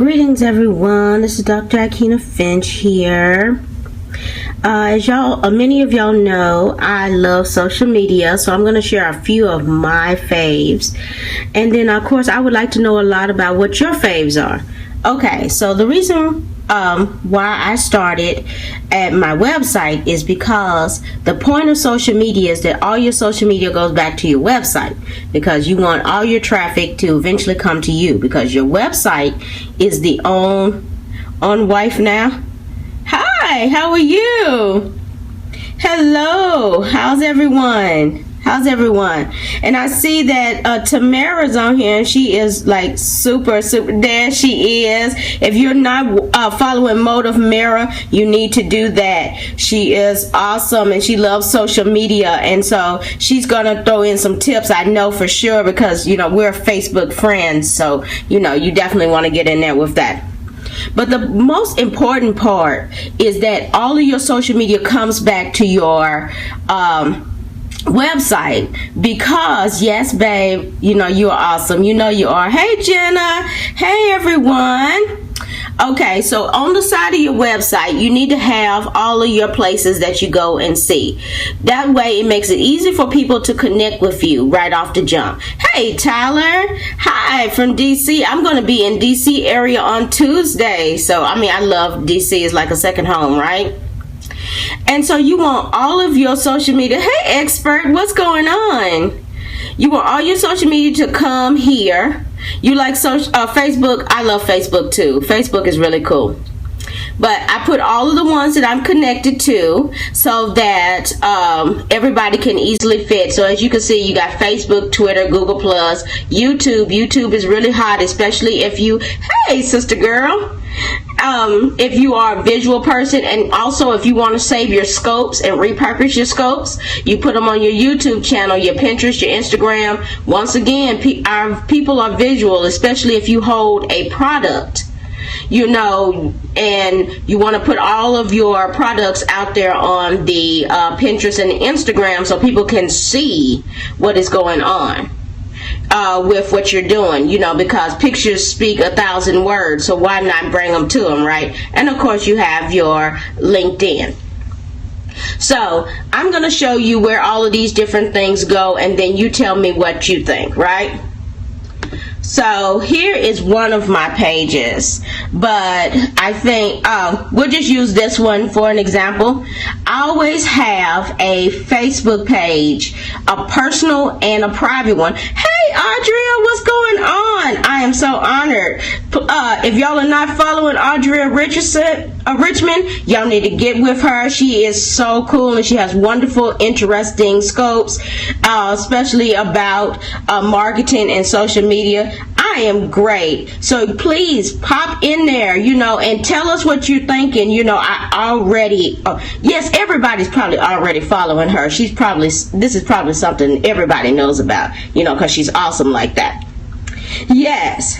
Greetings everyone, this is Dr. Aikyna Finch here. As many of y'all know, I love social media, so I'm going to share a few of my faves. And then of course I would like to know a lot about what your faves are. Okay, so the reason why I started at my website is because the point of social media is that all your social media goes back to your website, because you want all your traffic to eventually come to you, because your website is the on wife now. Hi, how are you? Hello, how's everyone? And I see that Tamara's on here, and she is like super. There she is. If you're not following Motive Mirror, you need to do that. She is awesome, and she loves social media, and so she's gonna throw in some tips, I know for sure, because we're Facebook friends, so you definitely want to get in there with that. But the most important part is that all of your social media comes back to your website, because yes babe, you're awesome, you are. Hey Jenna, hey everyone. Okay, so on the side of your website you need to have all of your places that you go and see. That way it makes it easy for people to connect with you right off the jump. Hey Tyler, hi from DC. I'm going to be in DC area on Tuesday, so I love DC. It's like a second home, right? And so you want all of your social media. Hey expert, what's going on? You want all your social media to come here. You like Facebook? I love Facebook too. Facebook is really cool. But I put all of the ones that I'm connected to so that everybody can easily fit. So as you can see, you got Facebook, Twitter, Google+, YouTube. YouTube is really hot, especially if you, hey sister girl, if you are a visual person, and also if you want to save your scopes and repurpose your scopes, you put them on your YouTube channel, your Pinterest, your Instagram. Once again, our people are visual, especially if you hold a product, and you want to put all of your products out there on the Pinterest and Instagram so people can see what is going on with what you're doing, because pictures speak 1,000 words, so why not bring them to them, right? And of course you have your LinkedIn. So I'm going to show you where all of these different things go, and then you tell me what you think, right? So here is one of my pages, but I think we'll just use this one for an example. I always have a Facebook page, a personal and a private one. Hey Audria, what's going on? I am so honored. If y'all are not following Audria Richmond, y'all need to get with her. She is so cool, and she has wonderful, interesting scopes, especially about marketing and social media. I am great. So please pop in there, and tell us what you're thinking. Yes, everybody's probably already following her. This is probably something everybody knows about, because she's awesome like that. Yes.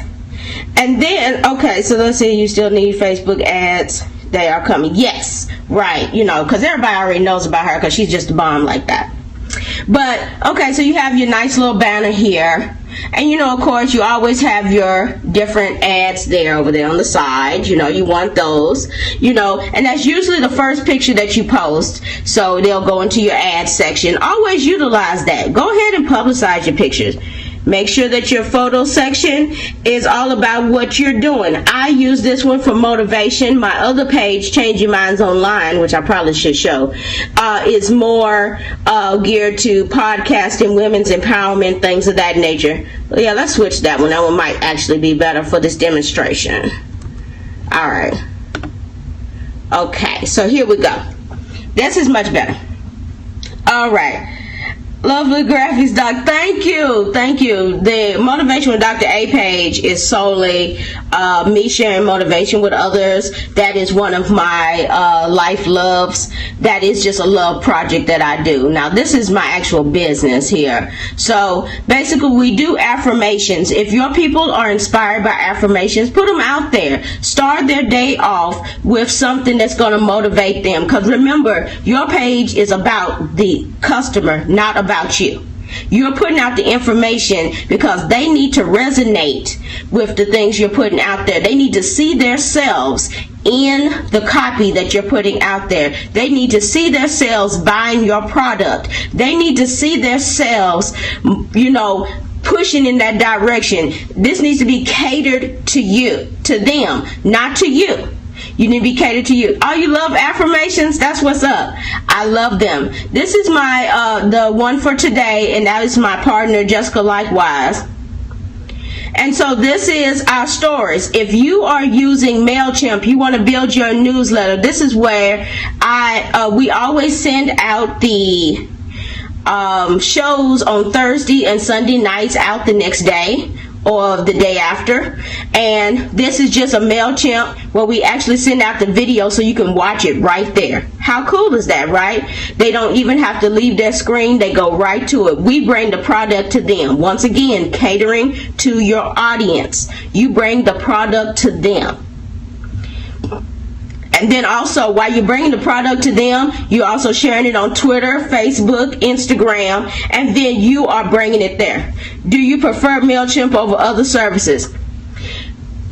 And then, okay, so let's see, you still need Facebook ads. They are coming. Yes, right, because everybody already knows about her, because she's just a bomb like that. But, okay, so you have your nice little banner here. And, of course, you always have your different ads there over there on the side. You want those, and that's usually the first picture that you post. So they'll go into your ad section. Always utilize that. Go ahead and publicize your pictures. Make sure that your photo section is all about what you're doing. I use this one for motivation. My other page, Change Your Minds Online, which I probably should show, is more geared to podcasting, women's empowerment, things of that nature. Yeah, let's switch that one. That one might actually be better for this demonstration. All right. Okay, so here we go. This is much better. All right. Lovely graphics, Doc. Thank you. The Motivation with Dr. A page is solely me sharing motivation with others. That is one of my life loves. That is just a love project that I do. Now, this is my actual business here. So, basically, we do affirmations. If your people are inspired by affirmations, put them out there. Start their day off with something that's going to motivate them. Because remember, your page is about the customer, not about you. You're putting out the information because they need to resonate with the things you're putting out there. They need to see themselves in the copy that you're putting out there. They need to see themselves buying your product. They need to see themselves, pushing in that direction. This needs to be catered to you, to them, not to you. You need to be catered to you. Oh, you love affirmations? That's what's up. I love them. This is my the one for today, and that is my partner, Jessica, likewise. And so this is our stories. If you are using MailChimp, you want to build your newsletter, this is where we always send out the shows on Thursday and Sunday nights out the next day or the day after. And this is just a MailChimp where we actually send out the video so you can watch it right there. How cool is that, right? They don't even have to leave their screen. They go right to it. We bring the product to them. Once again, catering to your audience. You bring the product to them. And then also, while you're bringing the product to them, you're also sharing it on Twitter, Facebook, Instagram, and then you are bringing it there. Do you prefer MailChimp over other services?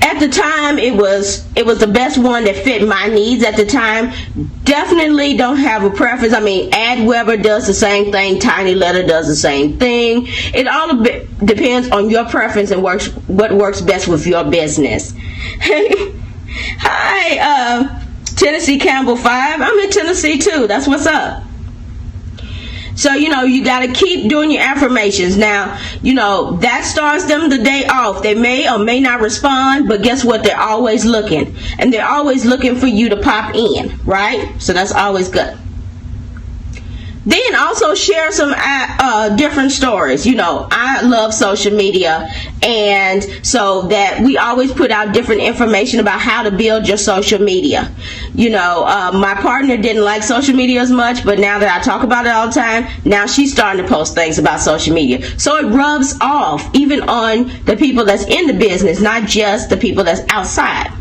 At the time, it was the best one that fit my needs at the time. Definitely don't have a preference. AdWeber does the same thing. TinyLetter does the same thing. It all depends on your preference and what works best with your business. Hi, Tennessee Campbell 5. I'm in Tennessee too. That's what's up. So, you got to keep doing your affirmations. Now, that starts them the day off. They may or may not respond, but guess what? They're always looking. And they're always looking for you to pop in, right? So that's always good. Then also share some different stories. I love social media, and so that we always put out different information about how to build your social media. My partner didn't like social media as much, but now that I talk about it all the time, now she's starting to post things about social media. So it rubs off even on the people that's in the business, not just the people that's outside.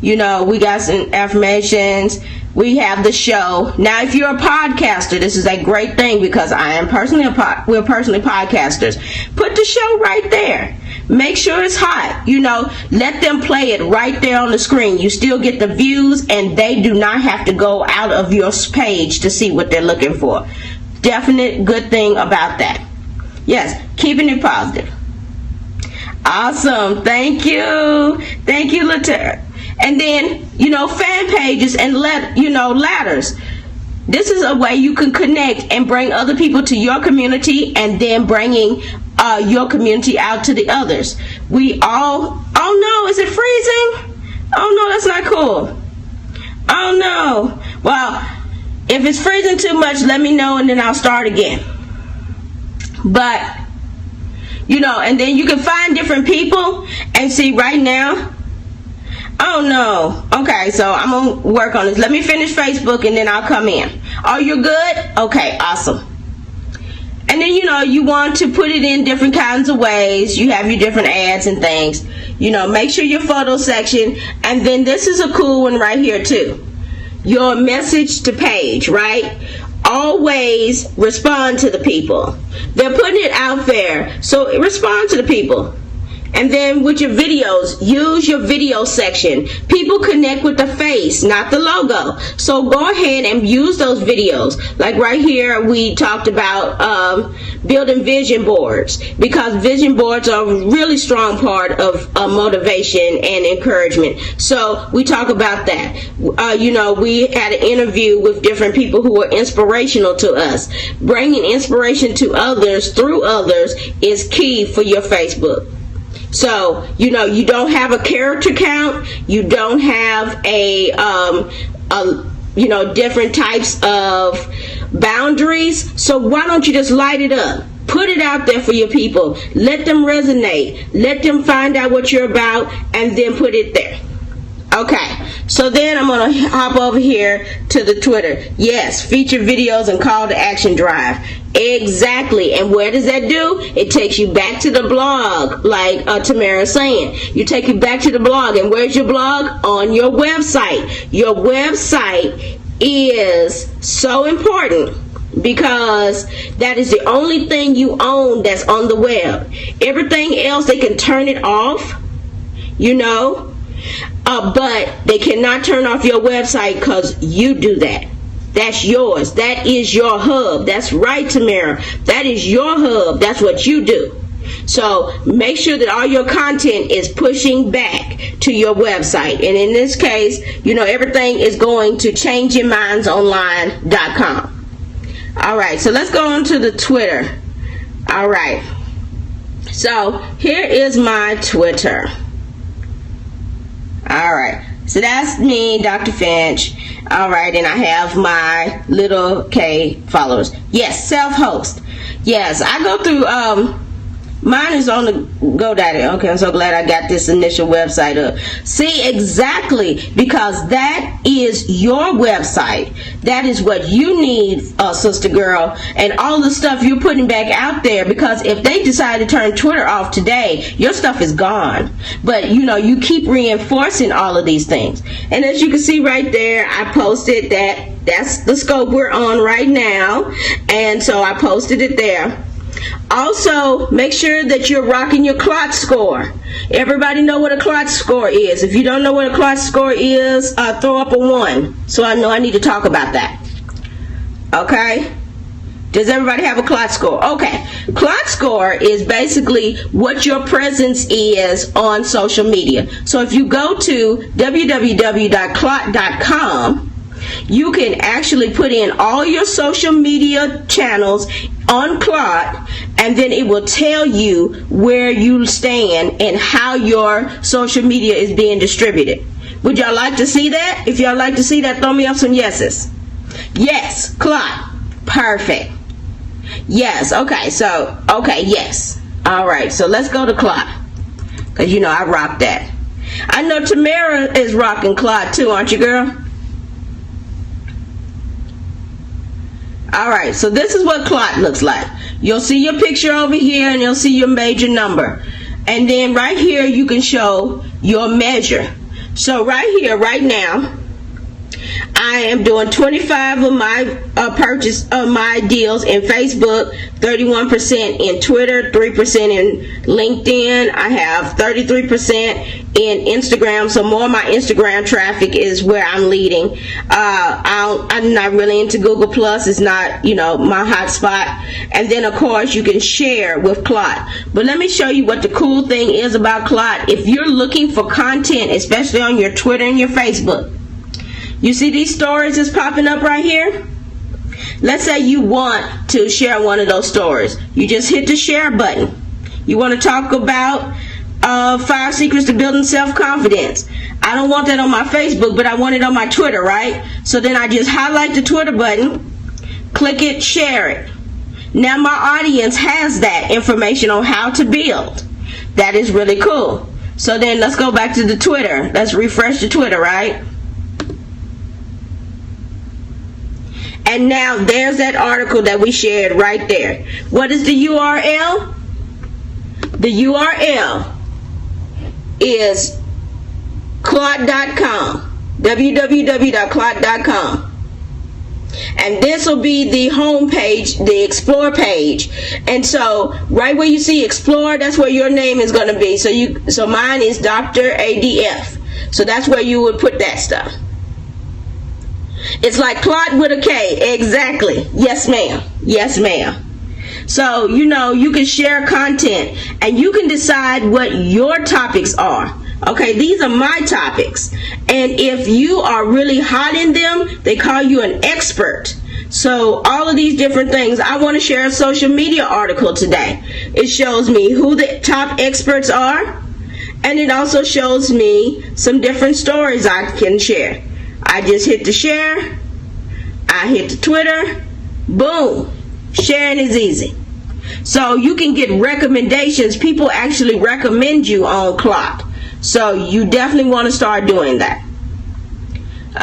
We got some affirmations. We have the show. Now, if you're a podcaster, this is a great thing because we're personally podcasters. Put the show right there. Make sure it's hot. Let them play it right there on the screen. You still get the views, and they do not have to go out of your page to see what they're looking for. Definite good thing about that. Yes, keeping it positive. Awesome. Thank you. Thank you, Later. And then, fan pages and ladders. This is a way you can connect and bring other people to your community, and then bringing your community out to the others. Oh no, is it freezing? Oh no, that's not cool. Oh no. Well, if it's freezing too much, let me know and then I'll start again. But, and then you can find different people and see right now. Oh no. Okay, so I'm gonna work on this. Let me finish Facebook and then I'll come in. Oh, you're good? Okay, awesome. And then, you want to put it in different kinds of ways. You have your different ads and things. Make sure your photo section. And then this is a cool one right here too. Your message to page, right? Always respond to the people. They're putting it out there, so respond to the people. And then with your videos, use your video section. People connect with the face, not the logo. So go ahead and use those videos. Like right here, we talked about building vision boards, because vision boards are a really strong part of motivation and encouragement. So we talk about that. We had an interview with different people who were inspirational to us. Bringing inspiration to others through others is key for your Facebook. So, you don't have a character count. You don't have different types of boundaries. So why don't you just light it up? Put it out there for your people. Let them resonate. Let them find out what you're about, and then put it there. Okay, so then I'm going to hop over here to the Twitter. Yes, feature videos and call to action drive. Exactly. And where does that do? It takes you back to the blog, like Tamara's saying. You take you back to the blog. And where's your blog? On your website. Your website is so important. because that is the only thing you own that's on the web. Everything else, they can turn it off, you know, but they cannot turn off your website because you do that. That's yours. That is your hub. That's right, Tamara. That is your hub. That's what you do. So make sure that all your content is pushing back to your website. And in this case, you know, everything is going to changeyourmindsonline.com. All right, so let's go on to the Twitter. All right. So here is my Twitter. All right. So that's me, Dr. Finch. All right, and I have my little K followers. Yes, self-host. Yes, I go through, mine is on the GoDaddy. Okay, I'm so glad I got this initial website up. See, exactly, because that is your website. That is what you need, sister girl, and all the stuff you're putting back out there, because if they decide to turn Twitter off today, your stuff is gone. But, you know, you keep reinforcing all of these things. And as you can see right there, I posted that. That's the scope we're on right now. And so I posted it there. Also, make sure that you're rocking your clot score. Everybody know what a clot score is. If you don't know what a clot score is, throw up a 1. So I know I need to talk about that. Okay? Does everybody have a clot score? Okay. Clot score is basically what your presence is on social media. So if you go to www.clot.com, you can actually put in all your social media channels on Clot, and then it will tell you where you stand and how your social media is being distributed. Would y'all like to see that? If y'all like to see that, throw me up some yeses. Yes, Clot. Perfect. Yes, okay, so, okay, yes. All right, so let's go to Clot, because you know I rock that. I know Tamara is rocking Clot too, aren't you, girl? All right, so this is what Clot looks like. You'll see your picture over here, and you'll see your major number. And then right here, you can show your measure. So right here, right now, I am doing 25 of my purchase of my deals in Facebook, 31% in Twitter, 3% in LinkedIn. I have 33% in Instagram. So more of my Instagram traffic is where I'm leading. I'm not really into Google Plus. It's not, you know, my hot spot. And then of course you can share with Clot. But let me show you what the cool thing is about Clot. If you're looking for content, especially on your Twitter and your Facebook, you see these stories that's popping up right here? Let's say you want to share one of those stories. You just hit the share button. You want to talk about 5 secrets to building self-confidence. I don't want that on my Facebook, but I want it on my Twitter, right? So then I just highlight the Twitter button, click it, share it. Now my audience has that information on how to build. That is really cool. So then let's go back to the Twitter. Let's refresh the Twitter, right? And now there's that article that we shared right there. What is the URL? The URL is clot.com, www.clot.com. And this will be the home page, the explore page. And so right where you see explore, that's where your name is going to be. So mine is Dr. ADF. So that's where you would put that stuff. It's like Clot with a K. Exactly. Yes, ma'am. Yes, ma'am. So, you know, you can share content and you can decide what your topics are. Okay, these are my topics. And if you are really hot in them, they call you an expert. So all of these different things. I want to share a social media article today. It shows me who the top experts are. And it also shows me some different stories I can share. I just hit the share, I hit the Twitter, boom, sharing is easy. So you can get recommendations. People actually recommend you on Clot. So you definitely want to start doing that.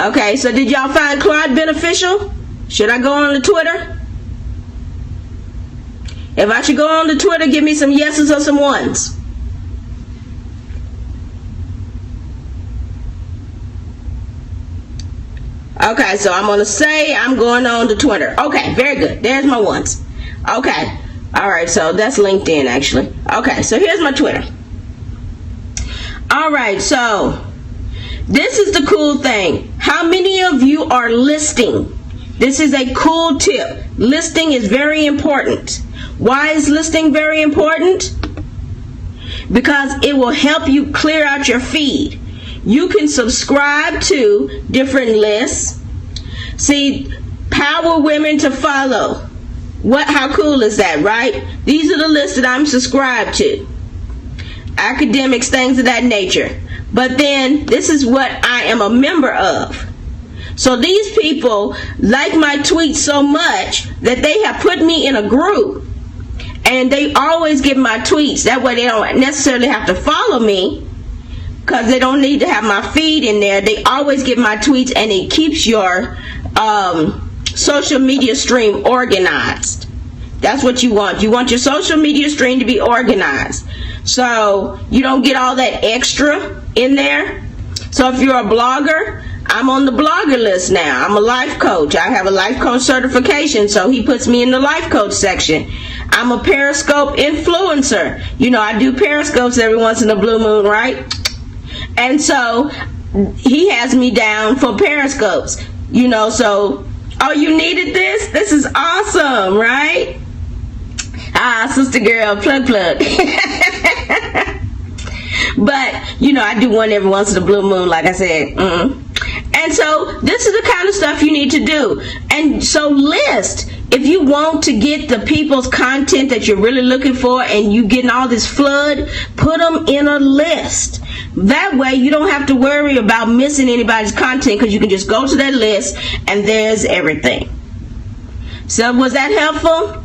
Okay, so did y'all find Clot beneficial? Should I go on to Twitter? If I should go on to Twitter, give me some yeses or some ones. Okay, so I'm going to say I'm going on to Twitter. Okay, very good. There's my ones. Okay. All right, so that's LinkedIn, actually. Okay, so here's my Twitter. All right, so this is the cool thing. How many of you are listing? This is a cool tip. Listing is very important. Why is listing very important? Because it will help you clear out your feed. You can subscribe to different lists. See, power women to follow. How cool is that, right? These are the lists that I'm subscribed to. Academics, things of that nature. But then, this is what I am a member of. So these people like my tweets so much that they have put me in a group. And they always get my tweets. That way they don't necessarily have to follow me, because they don't need to have my feed in there. They always get my tweets, and it keeps your social media stream organized. That's what you want. You want your social media stream to be organized, so you don't get all that extra in there. So if you're a blogger, I'm on the blogger list now. I'm a life coach. I have a life coach certification, so he puts me in the life coach section. I'm a Periscope influencer. You know, I do Periscopes every once in a blue moon, right? And so he has me down for Periscopes. You know, so, oh, you needed this? This is awesome, right? Ah, sister girl, plug. But, you know, I do one every once in a blue moon, like I said. And so this is the kind of stuff you need to do. And so list. If you want to get the people's content that you're really looking for and you getting all this flood, put them in a list. That way you don't have to worry about missing anybody's content, because you can just go to that list and there's everything. So was that helpful?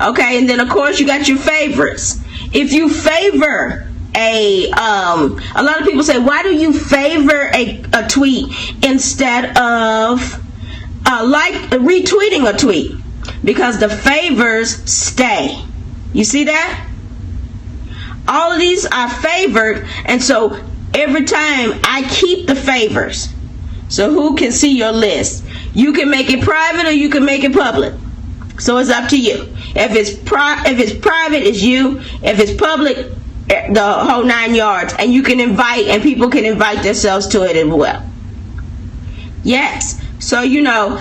Okay, and then of course you got your favorites. If you favor a lot of people say, why do you favor a tweet instead of retweeting a tweet? Because the favors stay. You see that? All of these are favored, and so every time I keep the favors. So who can see your list? You can make it private or you can make it public. So it's up to you. If it's private, it's you. If it's public, the whole 9 yards. And you can invite, and people can invite themselves to it as well. Yes. So, you know,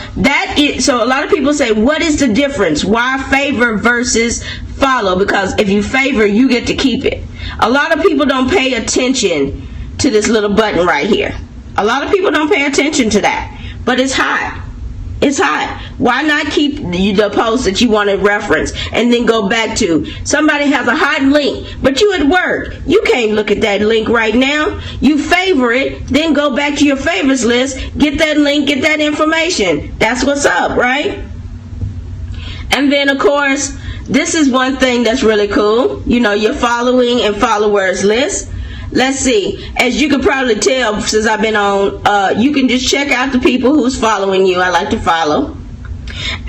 so a lot of people say, what is the difference? Why favor versus follow? Because if you favor, you get to keep it. A lot of people don't pay attention to this little button right here. A lot of people don't pay attention to that. But it's hot. It's hot. Why not keep the post that you want to reference and then go back to? Somebody has a hot link, but you at work. You can't look at that link right now. You favor it, then go back to your favorites list, get that link, get that information. That's what's up, right? And then, of course, this is one thing that's really cool. You know, your following and followers list. Let's see. As you can probably tell since I've been on, you can just check out the people who's following you. I like to follow.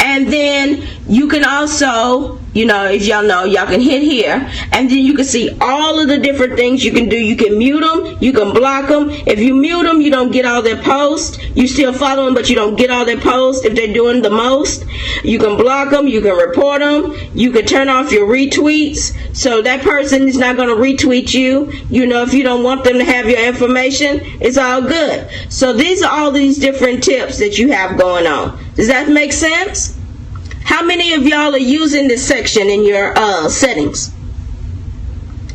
And then you can also, you know, as y'all know, y'all can hit here, and then you can see all of the different things you can do. You can mute them, you can block them. If you mute them, you don't get all their posts. You still follow them, but you don't get all their posts if they're doing the most. You can block them, you can report them, you can turn off your retweets, so that person is not going to retweet you. You know, if you don't want them to have your information, it's all good. So these are all these different tips that you have going on. Does that make sense? How many of y'all are using this section in your settings?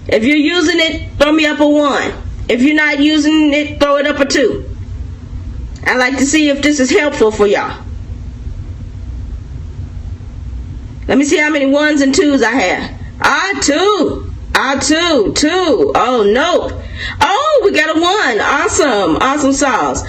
If you're using it, throw me up a 1. If you're not using it, throw it up a 2. I'd like to see if this is helpful for y'all. Let me see how many 1s and 2s I have. 2. 2. Oh, no. Oh, we got a 1. Awesome sauce.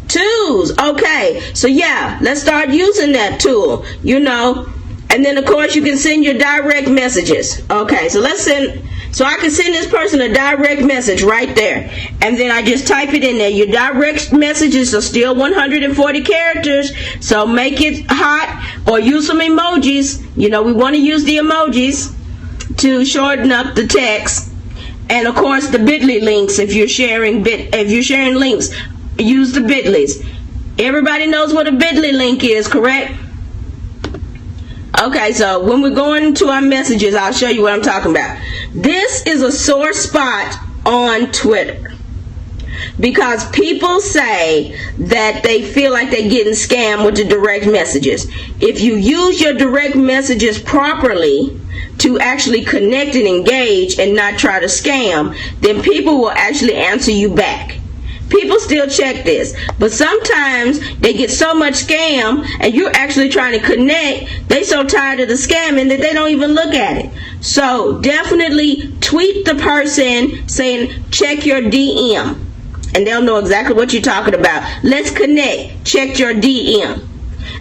2s. Okay, so yeah, let's start using that tool, you know. And then of course you can send your direct messages. Okay, so I can send this person a direct message right there, and then I just type it in there. Your direct messages are still 140 characters, so make it hot, or use some emojis. You know, we want to use the emojis to shorten up the text. And of course the bit.ly links, if you're sharing links, use the bit.lys. Everybody knows what a bit.ly link is, correct? Okay, so when we're going to our messages, I'll show you what I'm talking about. This is a sore spot on Twitter because people say that they feel like they're getting scammed with the direct messages. If you use your direct messages properly to actually connect and engage and not try to scam, then people will actually answer you back. People still check this, but sometimes they get so much scam and you're actually trying to connect, they so tired of the scamming that they don't even look at it. So definitely tweet the person saying check your DM and they'll know exactly what you're talking about. Let's connect, check your DM.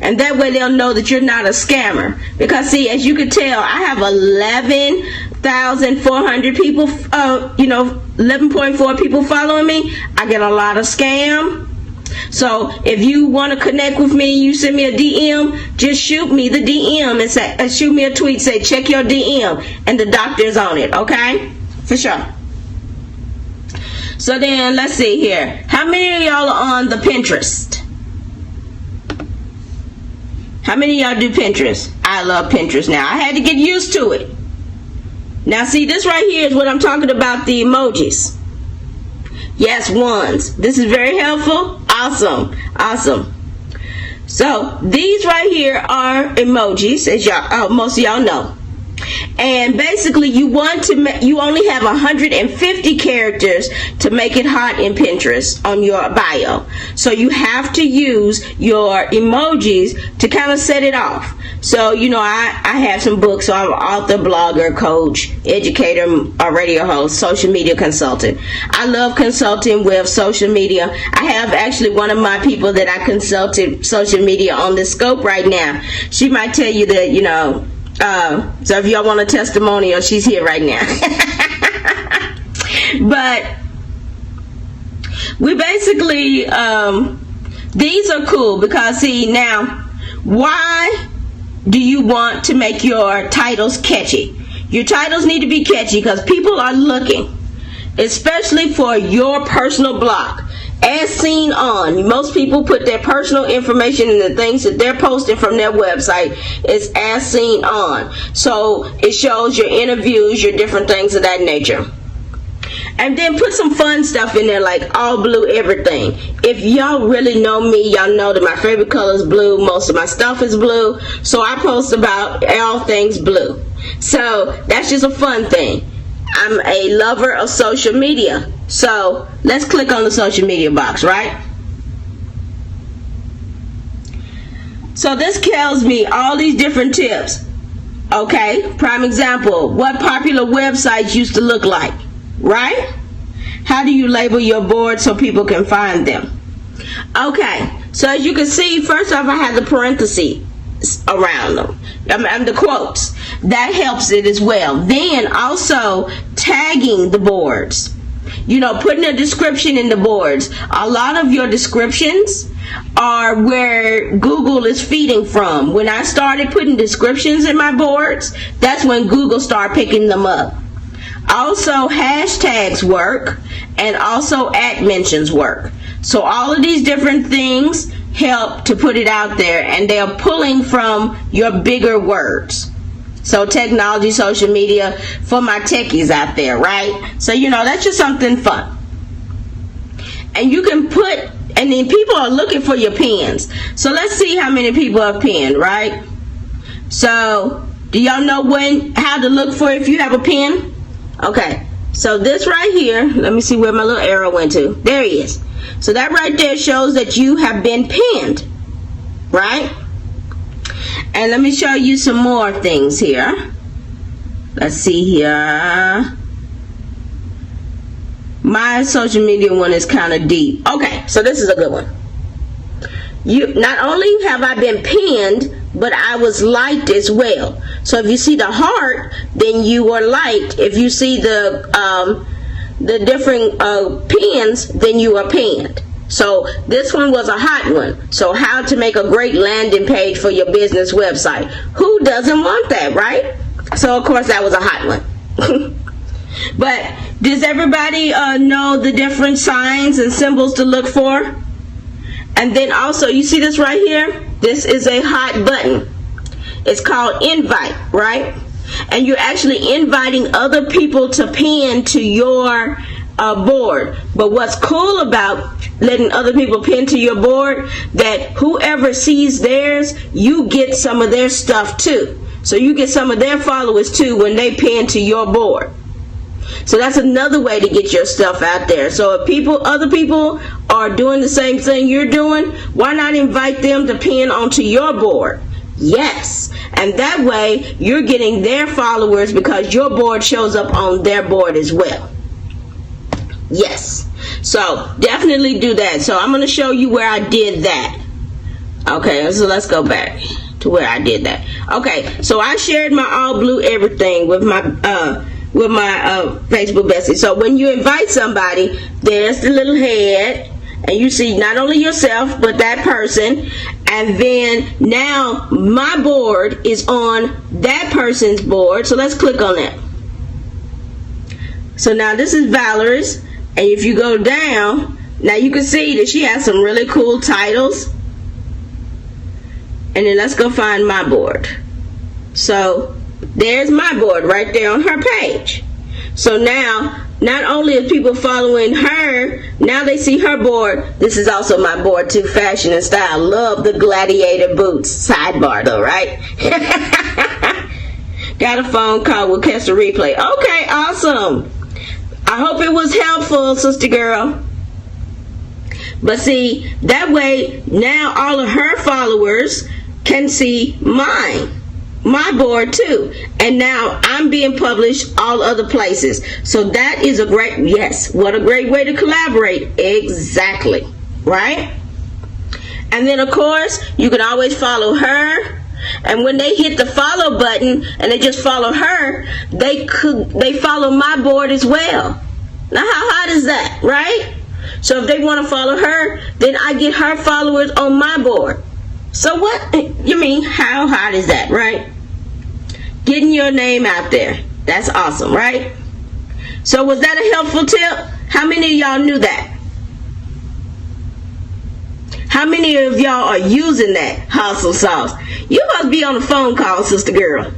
And that way they'll know that you're not a scammer. Because see, as you can tell, I have 11,400 people, 11.4 people following me. I get a lot of scam. So if you want to connect with me, you send me a DM, just shoot me the DM and say, shoot me a tweet, say check your DM, and the doctor's on it, okay? For sure. So then let's see here. How many of y'all are on the Pinterest? How many of y'all do Pinterest? I love Pinterest now. I had to get used to it. Now see, this right here is what I'm talking about, the emojis. Yes, ones. This is very helpful. Awesome. Awesome. So these right here are emojis, as y'all, most of y'all know. And basically you only have 150 characters to make it hot in Pinterest on your bio. So you have to use your emojis to kind of set it off. So, I have some books. So I'm an author, blogger, coach, educator, a radio host, social media consultant. I love consulting with social media. I have actually one of my people that I consulted social media on this scope right now. She might tell you that, so if y'all want a testimonial, she's here right now. But we basically, these are cool because see, now, why do you want to make your titles catchy? Your titles need to be catchy because people are looking, especially for your personal blog. As seen on, most people put their personal information in the things that they're posting from their website is as seen on. So it shows your interviews, your different things of that nature. And then put some fun stuff in there like all blue everything. If y'all really know me, y'all know that my favorite color is blue. Most of my stuff is blue. So I post about all things blue. So that's just a fun thing. I'm a lover of social media. So let's click on the social media box, right? So this tells me all these different tips. Okay, prime example, what popular websites used to look like, right? How do you label your board so people can find them? Okay, so as you can see, first off I have the parentheses around them. And the quotes. That helps it as well. Then also tagging the boards. Putting a description in the boards. A lot of your descriptions are where Google is feeding from. When I started putting descriptions in my boards, that's when Google started picking them up. Also, hashtags work, and also @ mentions work. So all of these different things help to put it out there, and they're pulling from your bigger words. So technology, social media, for my techies out there, right? So that's just something fun. And you can put, and then people are looking for your pins. So let's see how many people have pinned, right? So do y'all know how to look for if you have a pin? Okay, so this right here, let me see where my little arrow went to. There he is. So that right there shows that you have been pinned, right? And let me show you some more things here. Let's see here. My social media one is kind of deep. Okay, so this is a good one. Not only have I been pinned, but I was liked as well. So if you see the heart, then you were liked. If you see the different pins, then you are pinned. So this one was a hot one. So how to make a great landing page for your business website. Who doesn't want that, right? So of course that was a hot one. But does everybody know the different signs and symbols to look for? And then also, you see this right here? This is a hot button. It's called invite, right? And you're actually inviting other people to pin to your board. But what's cool about letting other people pin to your board, that whoever sees theirs, you get some of their stuff too. So you get some of their followers too when they pin to your board. So that's another way to get your stuff out there. So if other people are doing the same thing you're doing, why not invite them to pin onto your board? Yes. And that way you're getting their followers because your board shows up on their board as well. Yes. So definitely do that. So I'm going to show you where I did that. Okay, so let's go back to where I did that. Okay, so I shared my all blue everything with my Facebook bestie. So when you invite somebody, there's the little head, and you see not only yourself but that person, and then now my board is on that person's board. So let's click on that. So now this is Valerie's, and if you go down, now you can see that she has some really cool titles. And then let's go find my board. So there's my board right there on her page. So now, not only are people following her, now they see her board. This is also my board too, fashion and style. Love the gladiator boots. Sidebar though, right? Got a phone call with Kester Replay. Okay, awesome. I hope it was helpful, sister girl. But see, that way now all of her followers can see my board too, and now I'm being published all other places. So that is a great, yes, what a great way to collaborate. Exactly, right? And then of course you can always follow her, and when they hit the follow button and they just follow her, they follow my board as well. Now how hot is that, right? So if they want to follow her, then I get her followers on my board. So what, you mean, how hot is that, right? Getting your name out there. That's awesome, right? So was that a helpful tip? How many of y'all knew that? How many of y'all are using that hustle sauce? You must be on a phone call, sister girl.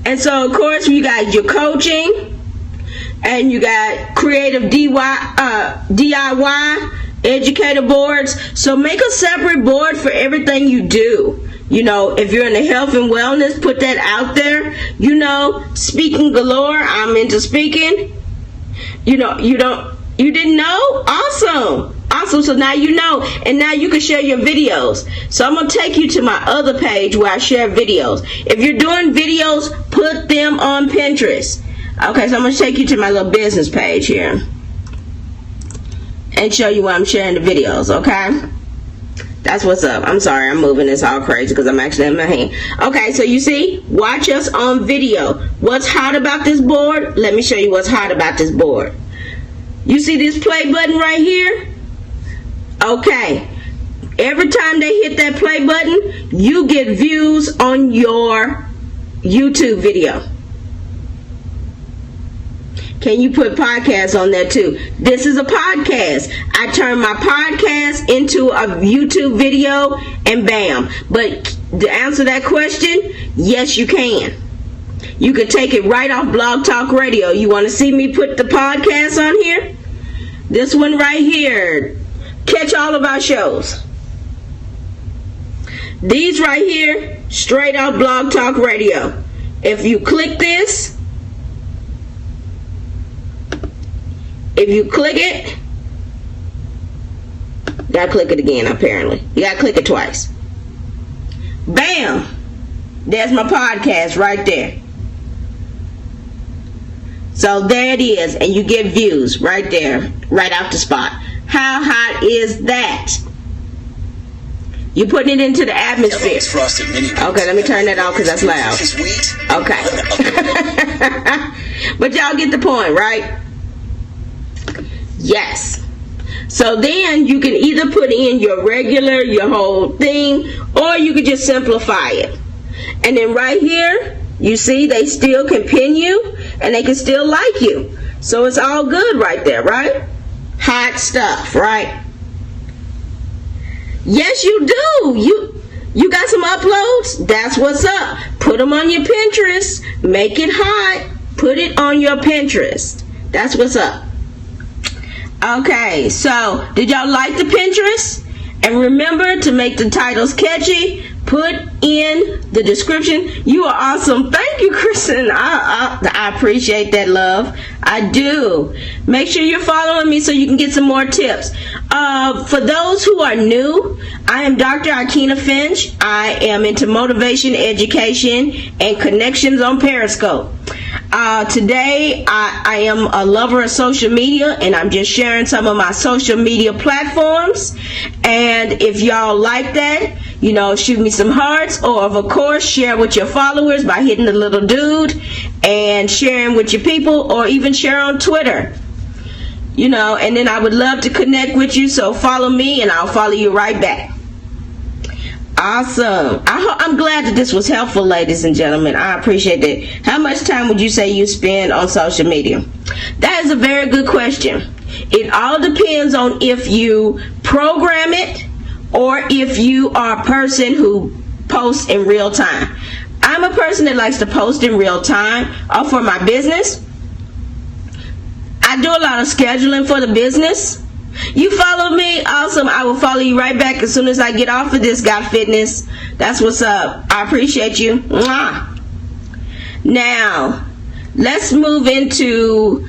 And so, of course, you got your coaching, and you got creative DIY, educator boards. So make a separate board for everything you do. You know, if you're in the health and wellness, put that out there. You know, speaking galore, I'm into speaking. You know, you didn't know? Awesome. So now you know, and now you can share your videos. So I'm going to take you to my other page where I share videos. If you're doing videos, put them on Pinterest. Okay, so I'm going to take you to my little business page here and show you where I'm sharing the videos, okay? That's what's up. I'm sorry, I'm moving this all crazy because I'm actually in my hand. Okay, so you see, watch us on video. What's hot about this board? Let me show you what's hot about this board. You see this play button right here? Okay, every time they hit that play button, you get views on your YouTube video. Can you put podcasts on there too? This is a podcast. I turn my podcast into a YouTube video and bam. But to answer that question, yes you can. You can take it right off Blog Talk Radio. You want to see me put the podcast on here? This one right here. Catch all of our shows. These right here, straight off Blog Talk Radio. If you click this, if you click it, you gotta click it again apparently. You gotta click it twice. Bam! There's my podcast right there. So there it is, and you get views right there, right off the spot. How hot is that? You're putting it into the atmosphere. Okay, let me turn that off because that's loud. Okay. But y'all get the point, right? Yes. So then you can either put in your whole thing, or you could just simplify it. And then right here, you see they still can pin you, and they can still like you. So it's all good right there, right? hot stuff, right? Yes, you do. You got some uploads? That's what's up. Put them on your Pinterest. Make it hot. Put it on your Pinterest. That's what's up. Okay, so did y'all like the Pinterest? And remember to make the titles catchy. Put in the description. You are awesome. Thank you, Kristen. I appreciate that, love. I do. Make sure you're following me so you can get some more tips. For those who are new, I am Dr. Aikyna Finch. I am into motivation, education, and connections on Periscope. Today, I am a lover of social media, and I'm just sharing some of my social media platforms. And if y'all like that, shoot me some hearts, or of course, share with your followers by hitting the little dude and sharing with your people, or even share on Twitter. And then I would love to connect with you, so follow me and I'll follow you right back. Awesome. I'm glad that this was helpful, ladies and gentlemen. I appreciate it. How much time would you say you spend on social media? That is a very good question. It all depends on if you program it or if you are a person who posts in real time. I'm a person that likes to post in real time for my business. I do a lot of scheduling for the business. You follow me? Awesome. I will follow you right back as soon as I get off of this Got Fitness. That's what's up. I appreciate you. Mwah. Now, let's move into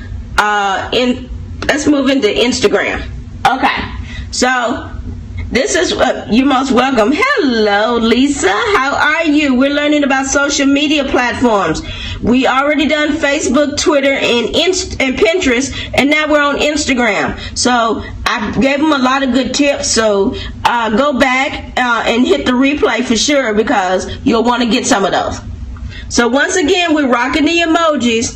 Instagram. Okay. So, this is you're most welcome. Hello, Lisa. How are you? We're learning about social media platforms. We already done Facebook, Twitter, and Pinterest, and now we're on Instagram. So I gave them a lot of good tips. So go back and hit the replay for sure, because you'll want to get some of those. So once again, we're rocking the emojis.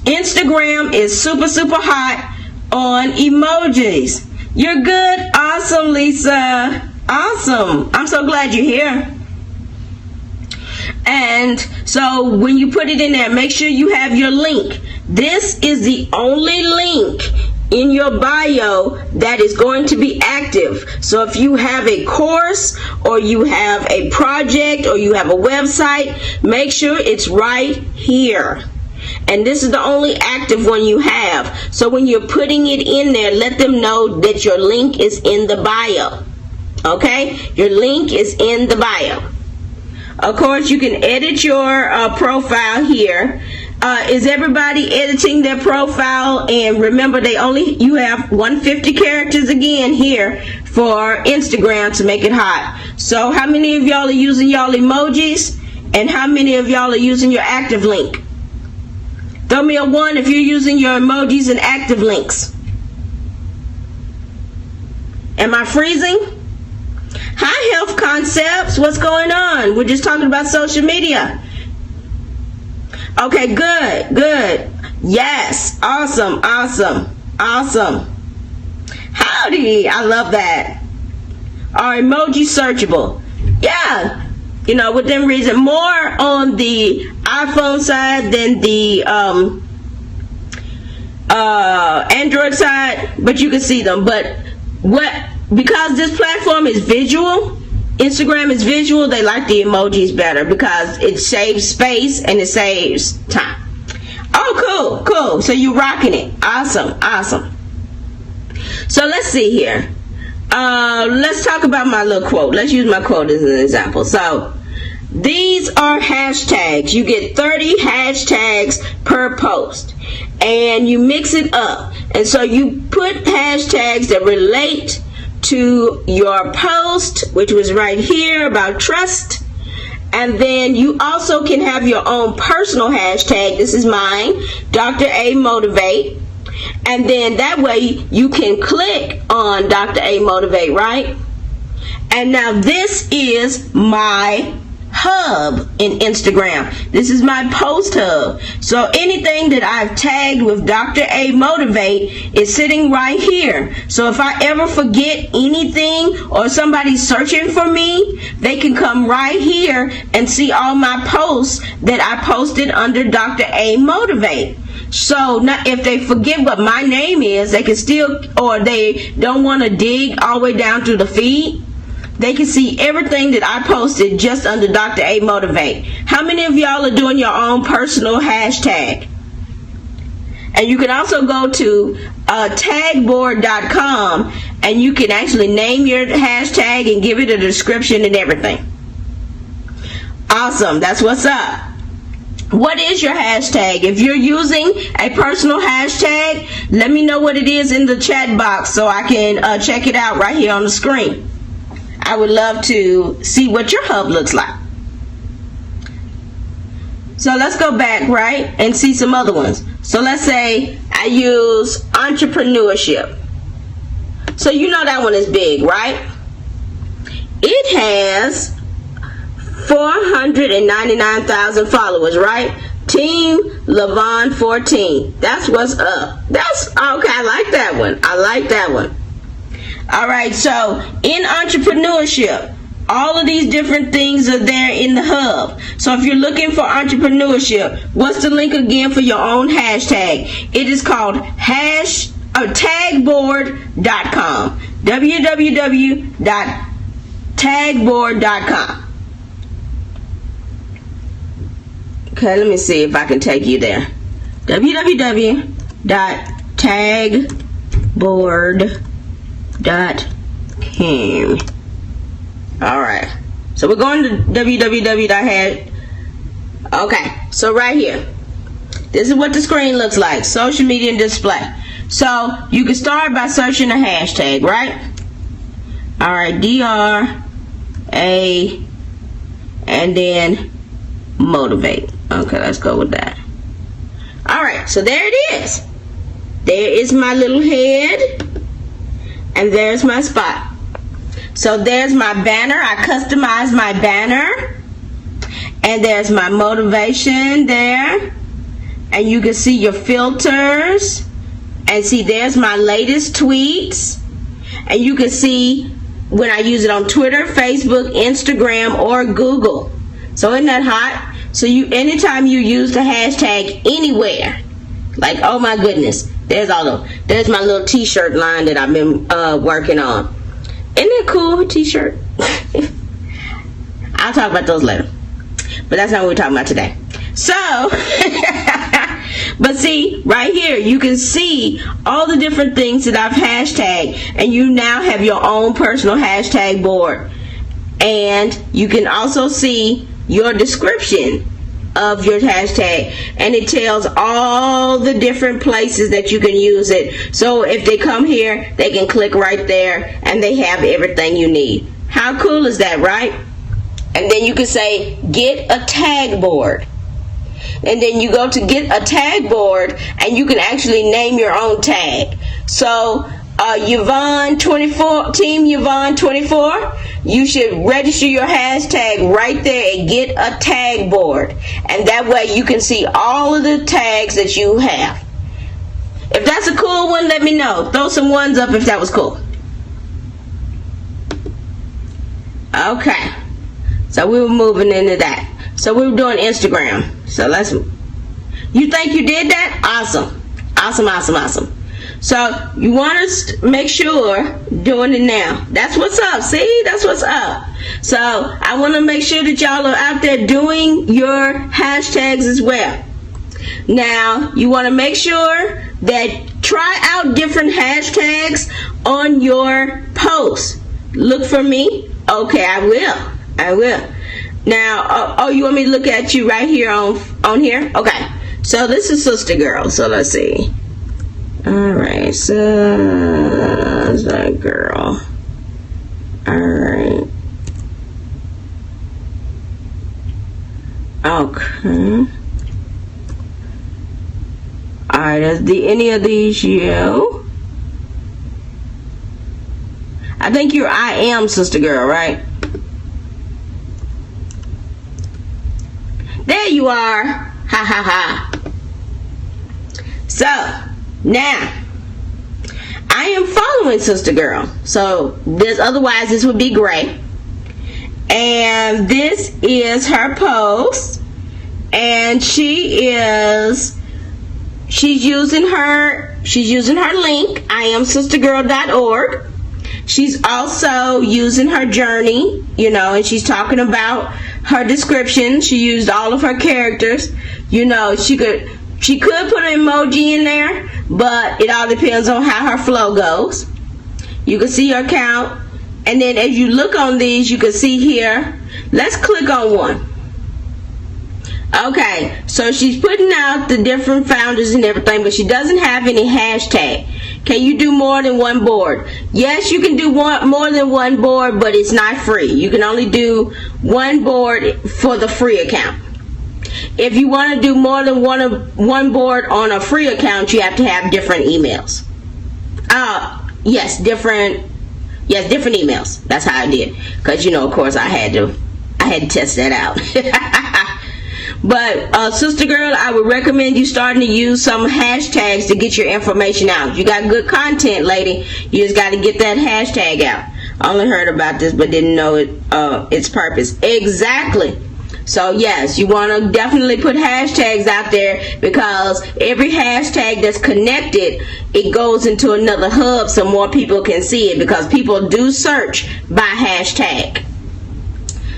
Instagram is super, super hot on emojis. You're good. Awesome, Lisa. Awesome. I'm so glad you're here. And so when you put it in there, make sure you have your link. This is the only link in your bio that is going to be active. So if you have a course, or you have a project, or you have a website, make sure it's right here. And this is the only active one you have. So when you're putting it in there, let them know that your link is in the bio. Okay? Your link is in the bio. Of course, you can edit your profile here. Is everybody editing their profile? And remember, you have 150 characters again here for Instagram to make it hot. So how many of y'all are using y'all emojis? And how many of y'all are using your active link? Throw me a 1 if you're using your emojis and active links. Am I freezing? Hi, Health Concepts. What's going on? We're just talking about social media. Okay, good. Yes. Awesome. Howdy. I love that. Are emojis searchable? Yeah. Within reason. More on the iPhone side than the Android side, but you can see them. But because this platform is visual, Instagram is visual, they like the emojis better because it saves space and it saves time. Oh, cool. So you're rocking it. Awesome. So let's see here. Let's talk about my little quote. Let's use my quote as an example. So these are hashtags. You get 30 hashtags per post, and you mix it up. And so you put hashtags that relate to your post, which was right here about trust. And then you also can have your own personal hashtag. This is mine, Dr. A Motivate. And then that way you can click on Dr. A Motivate, right? And now this is my hub in Instagram. This is my post hub. So anything that I've tagged with Dr. A Motivate is sitting right here. So if I ever forget anything or somebody's searching for me, they can come right here and see all my posts that I posted under Dr. A Motivate. So now, if they forget what my name is, they can still, or they don't want to dig all the way down through the feed, they can see everything that I posted just under Dr. A Motivate. How many of y'all are doing your own personal hashtag? And you can also go to tagboard.com and you can actually name your hashtag and give it a description and everything. Awesome. That's what's up. What is your hashtag? If you're using a personal hashtag, let me know what it is in the chat box so I can check it out right here on the screen. I would love to see what your hub looks like. So let's go back, right, and see some other ones. So let's say I use entrepreneurship. So you know that one is big, right? It has 499,000 followers, right? Team Levon 14. That's what's up. That's okay. I like that one. I like that one. All right. So in entrepreneurship, all of these different things are there in the hub. So if you're looking for entrepreneurship, what's the link again for your own hashtag? It is called tagboard.com. www.tagboard.com. Okay, let me see if I can take you there. www.tagboard.com. Alright. So we're going to www.head. Okay, so right here. This is what the screen looks like. Social media and display. So you can start by searching a hashtag, right? Alright, DRA and then motivate. Okay, let's go with that. Alright, so there it is. There is my little head. And there's my spot. So there's my banner. I customized my banner. And there's my motivation there. And you can see your filters. And see, there's my latest tweets. And you can see when I use it on Twitter, Facebook, Instagram, or Google. So isn't that hot? So anytime you use the hashtag anywhere, like, oh my goodness, there's my little t-shirt line that I've been working on. Isn't it cool, t-shirt? I'll talk about those later. But that's not what we're talking about today. So, but see, right here, you can see all the different things that I've hashtagged. And you now have your own personal hashtag board. And you can also see your description of your hashtag, and it tells all the different places that you can use it. So if they come here, they can click right there and they have everything you need. How cool is that, right? And then you can say get a tag board, and then you go to get a tag board and you can actually name your own tag. So Yvonne 24, Team Yvonne 24, you should register your hashtag right there and get a tag board. And that way you can see all of the tags that you have. If that's a cool one, let me know. Throw some ones up if that was cool. Okay. So we were moving into that. So we were doing Instagram. So you think you did that? Awesome. Awesome, awesome, awesome. So you want to make sure doing it now. That's what's up. See, that's what's up. So I want to make sure that y'all are out there doing your hashtags as well. Now you want to make sure that try out different hashtags on your posts. Look for me. Okay, I will. Now, you want me to look at you right here on here? Okay. So this is Sister Girl. So let's see. Alright, so that's that girl. Alright. Okay. Alright, is any of these you? I think you're I am Sister Girl, right? There you are. Ha ha ha. So now, I am following Sister Girl. So otherwise this would be gray. And this is her post. And she she's using her link, iamsistergirl.org. She's also using her journey, and she's talking about her description. She used all of her characters. She could put an emoji in there, but it all depends on how her flow goes. You can see her account, and then as you look on these, you can see here. Let's click on one. Okay, so she's putting out the different founders and everything, but she doesn't have any hashtag. Can you do more than one board? Yes, you can do more than one board, but it's not free. You can only do one board for the free account. If you want to do more than one board on a free account, you have to have different emails. Yes, different emails. That's how I did, because of course I had to test that out. But sister girl, I would recommend you starting to use some hashtags to get your information out. You got good content, lady. You just got to get that hashtag out. I only heard about this but didn't know its purpose. Exactly. So yes, you want to definitely put hashtags out there, because every hashtag that's connected, it goes into another hub so more people can see it, because people do search by hashtag.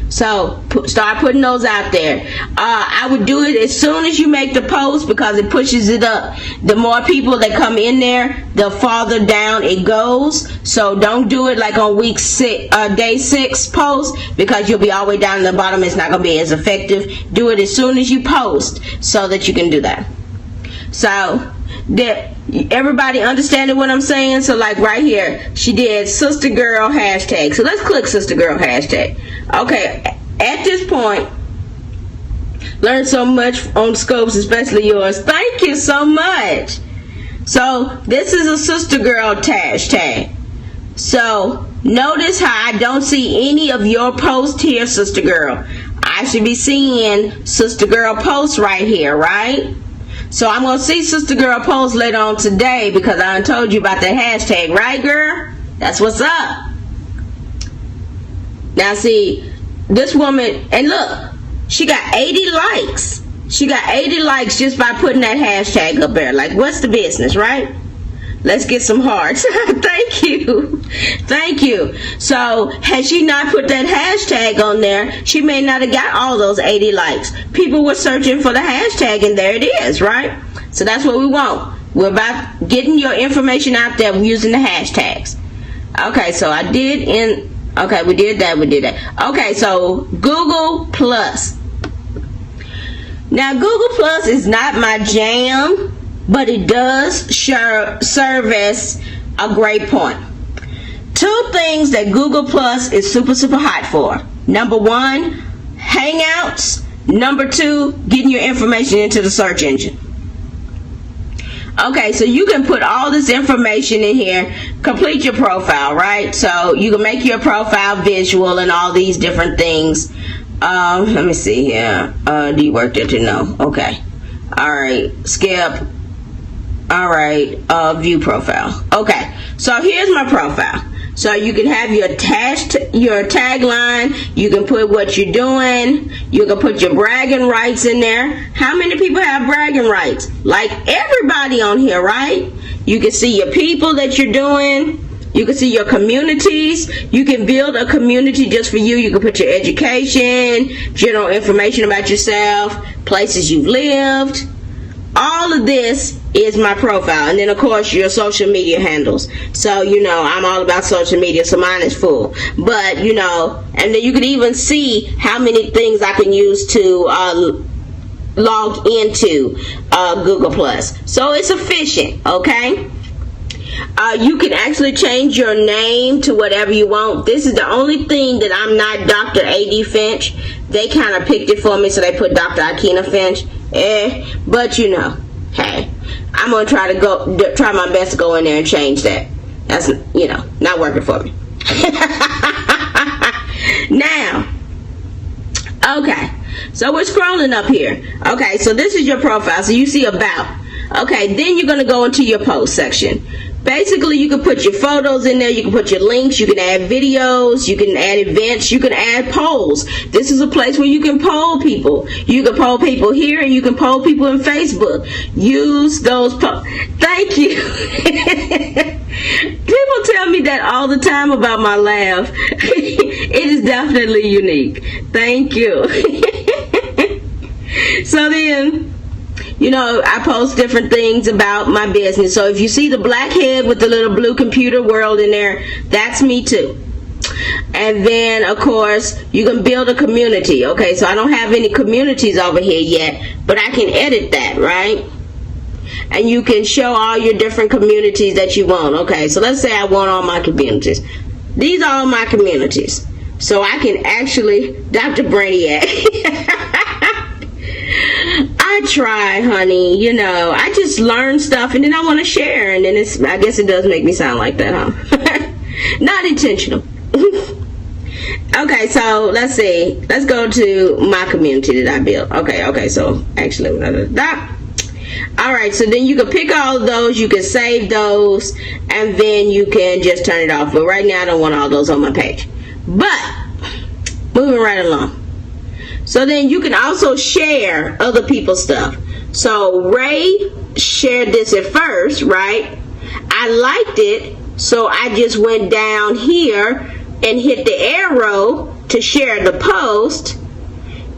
So start putting those out there. I would do it as soon as you make the post, because it pushes it up. The more people that come in there, the farther down it goes. So don't do it like on day 6 post, because you'll be all the way down to the bottom. It's not going to be as effective. Do it as soon as you post so that you can do that. So everybody understanding what I'm saying? So like right here, she did sister girl hashtag. So let's click sister girl hashtag. Okay, at this point, learn so much on scopes, especially yours. Thank you so much. So this is a sister girl hashtag. So notice how I don't see any of your posts here, sister girl. I should be seeing sister girl posts right here, right? So I'm going to see sister girl posts later on today, because I done told you about that hashtag, right girl? That's what's up. Now see, this woman, and look, she got 80 likes. She got 80 likes just by putting that hashtag up there. Like, what's the business, right? Let's get some hearts. Thank you. Thank you. So, had she not put that hashtag on there, she may not have got all those 80 likes. People were searching for the hashtag, and there it is, right? So that's what we want. We're about getting your information out there using the hashtags. Okay, so okay, we did that. Okay, so Google Plus. Now, Google Plus is not my jam, but it does serve as a great point. 2 things that Google Plus is super hot for. Number 1, Hangouts. Number 2, getting your information into the search engine. Okay, so you can put all this information in here, complete your profile, right? So you can make your profile visual and all these different things. Let me see here. Do you work there to know? Okay. All right. Skip. All right. View profile. Okay. So here's my profile. So you can have your tagline. You can put what you're doing. You can put your bragging rights in there. How many people have bragging rights? Like everybody on here, right? You can see your people that you're doing. You can see your communities. You can build a community just for you. You can put your education, general information about yourself, places you've lived. All of this is my profile. And then, of course, your social media handles. So, I'm all about social media, so mine is full. But, and then you can even see how many things I can use to log into Google+. So it's efficient, okay? You can actually change your name to whatever you want. This is the only thing that I'm not Dr. A.D. Finch. They kind of picked it for me, so they put Dr. Aikyna Finch. But hey, I'm gonna try my best to go in there and change that. That's not working for me. Now, okay, so we're scrolling up here. Okay, so this is your profile. So you see about. Okay, then you're gonna go into your post section. Basically, you can put your photos in there, you can put your links, you can add videos, you can add events, you can add polls. This is a place where you can poll people. You can poll people here, and you can poll people in Facebook. Use those Thank you. People tell me that all the time about my laugh. It is definitely unique. Thank you. So then, I post different things about my business. So if you see the black head with the little blue computer world in there, that's me too. And then, of course, you can build a community. Okay, so I don't have any communities over here yet, but I can edit that, right? And you can show all your different communities that you want. Okay, so let's say I want all my communities. These are all my communities. So I can actually, Dr. Brainiac. I try, honey, I just learn stuff and then I want to share, and then I guess it does make me sound like that, huh? Not intentional. Okay, so let's see. Let's go to my community that I built. Okay, so actually, alright, so then you can pick all of those, you can save those, and then you can just turn it off. But right now I don't want all those on my page. But, moving right along. So then you can also share other people's stuff. So Ray shared this at first, right? I liked it, so I just went down here and hit the arrow to share the post.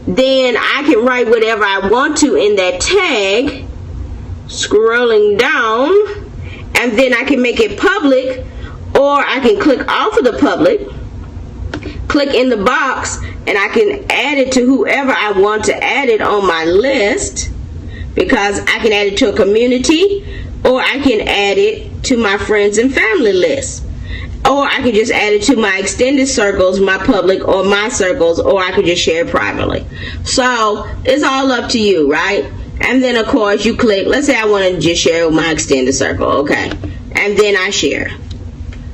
Then I can write whatever I want to in that tag, scrolling down, and then I can make it public, or I can click off of the public, click in the box, and I can add it to whoever I want to add it on my list, because I can add it to a community, or I can add it to my friends and family list, or I can just add it to my extended circles, my public, or my circles, or I could just share it privately. So it's all up to you, right? And then of course you click, let's say I want to just share with my extended circle, okay, and then I share.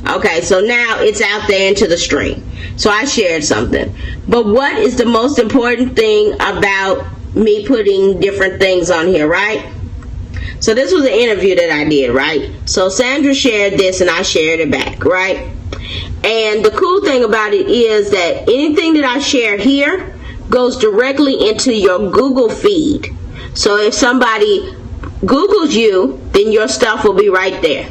Okay, so now it's out there into the stream. So I shared something. But what is the most important thing about me putting different things on here, right? So this was an interview that I did, right? So Sandra shared this and I shared it back, right? And the cool thing about it is that anything that I share here goes directly into your Google feed. So if somebody Googles you, then your stuff will be right there.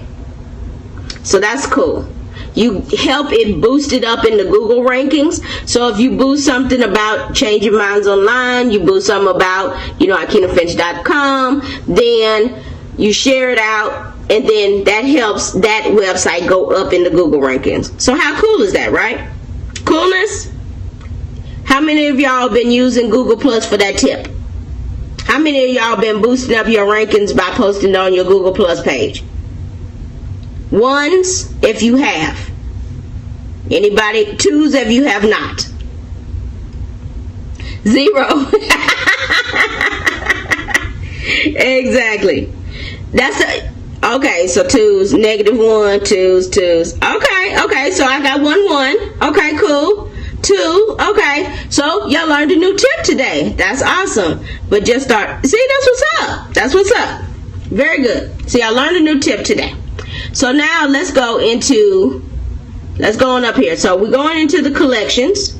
So that's cool. You help it boost it up in the Google rankings. So if you boost something about Change Your Minds Online, you boost something about, AikynaFinch.com, then you share it out, and then that helps that website go up in the Google rankings. So how cool is that, right? Coolness? How many of y'all been using Google Plus for that tip? How many of y'all been boosting up your rankings by posting it on your Google Plus page? Ones, if you have. Anybody? Twos, if you have not. 0. Exactly. Okay, so twos, -1, twos. Okay, so I got 1. Okay, cool. 2, okay. So y'all learned a new tip today. That's awesome. But just start. See, that's what's up. Very good. See, I learned a new tip today. So now let's go on up here. So we're going into the collections,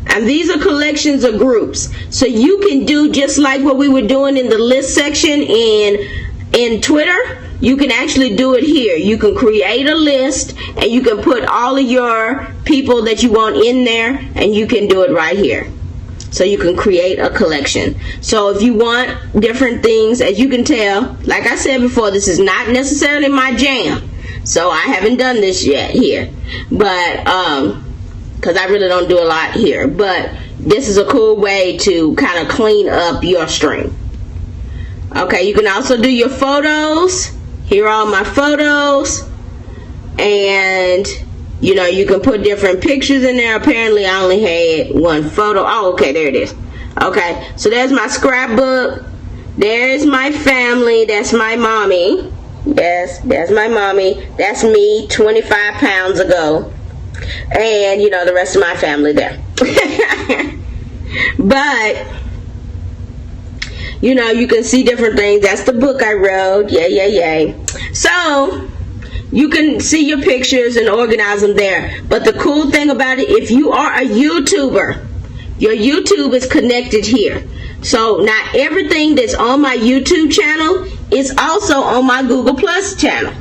and these are collections of groups. So you can do just like what we were doing in the list section in Twitter. You can actually do it here. You can create a list and you can put all of your people that you want in there, and you can do it right here. So you can create a collection. So if you want different things, as you can tell, like I said before, this is not necessarily my jam. So I haven't done this yet here. But, because I really don't do a lot here. But this is a cool way to kind of clean up your stream. Okay, you can also do your photos. Here are all my photos. And you can put different pictures in there. Apparently, I only had one photo. Oh, okay, there it is. Okay, so there's my scrapbook. There's my family. That's my mommy. Yes, that's my mommy. That's me 25 pounds ago. And, the rest of my family there. But, you can see different things. That's the book I wrote. Yay. So, you can see your pictures and organize them there. But the cool thing about it, if you are a YouTuber, your YouTube is connected here. So not everything that's on my YouTube channel is also on my Google Plus channel.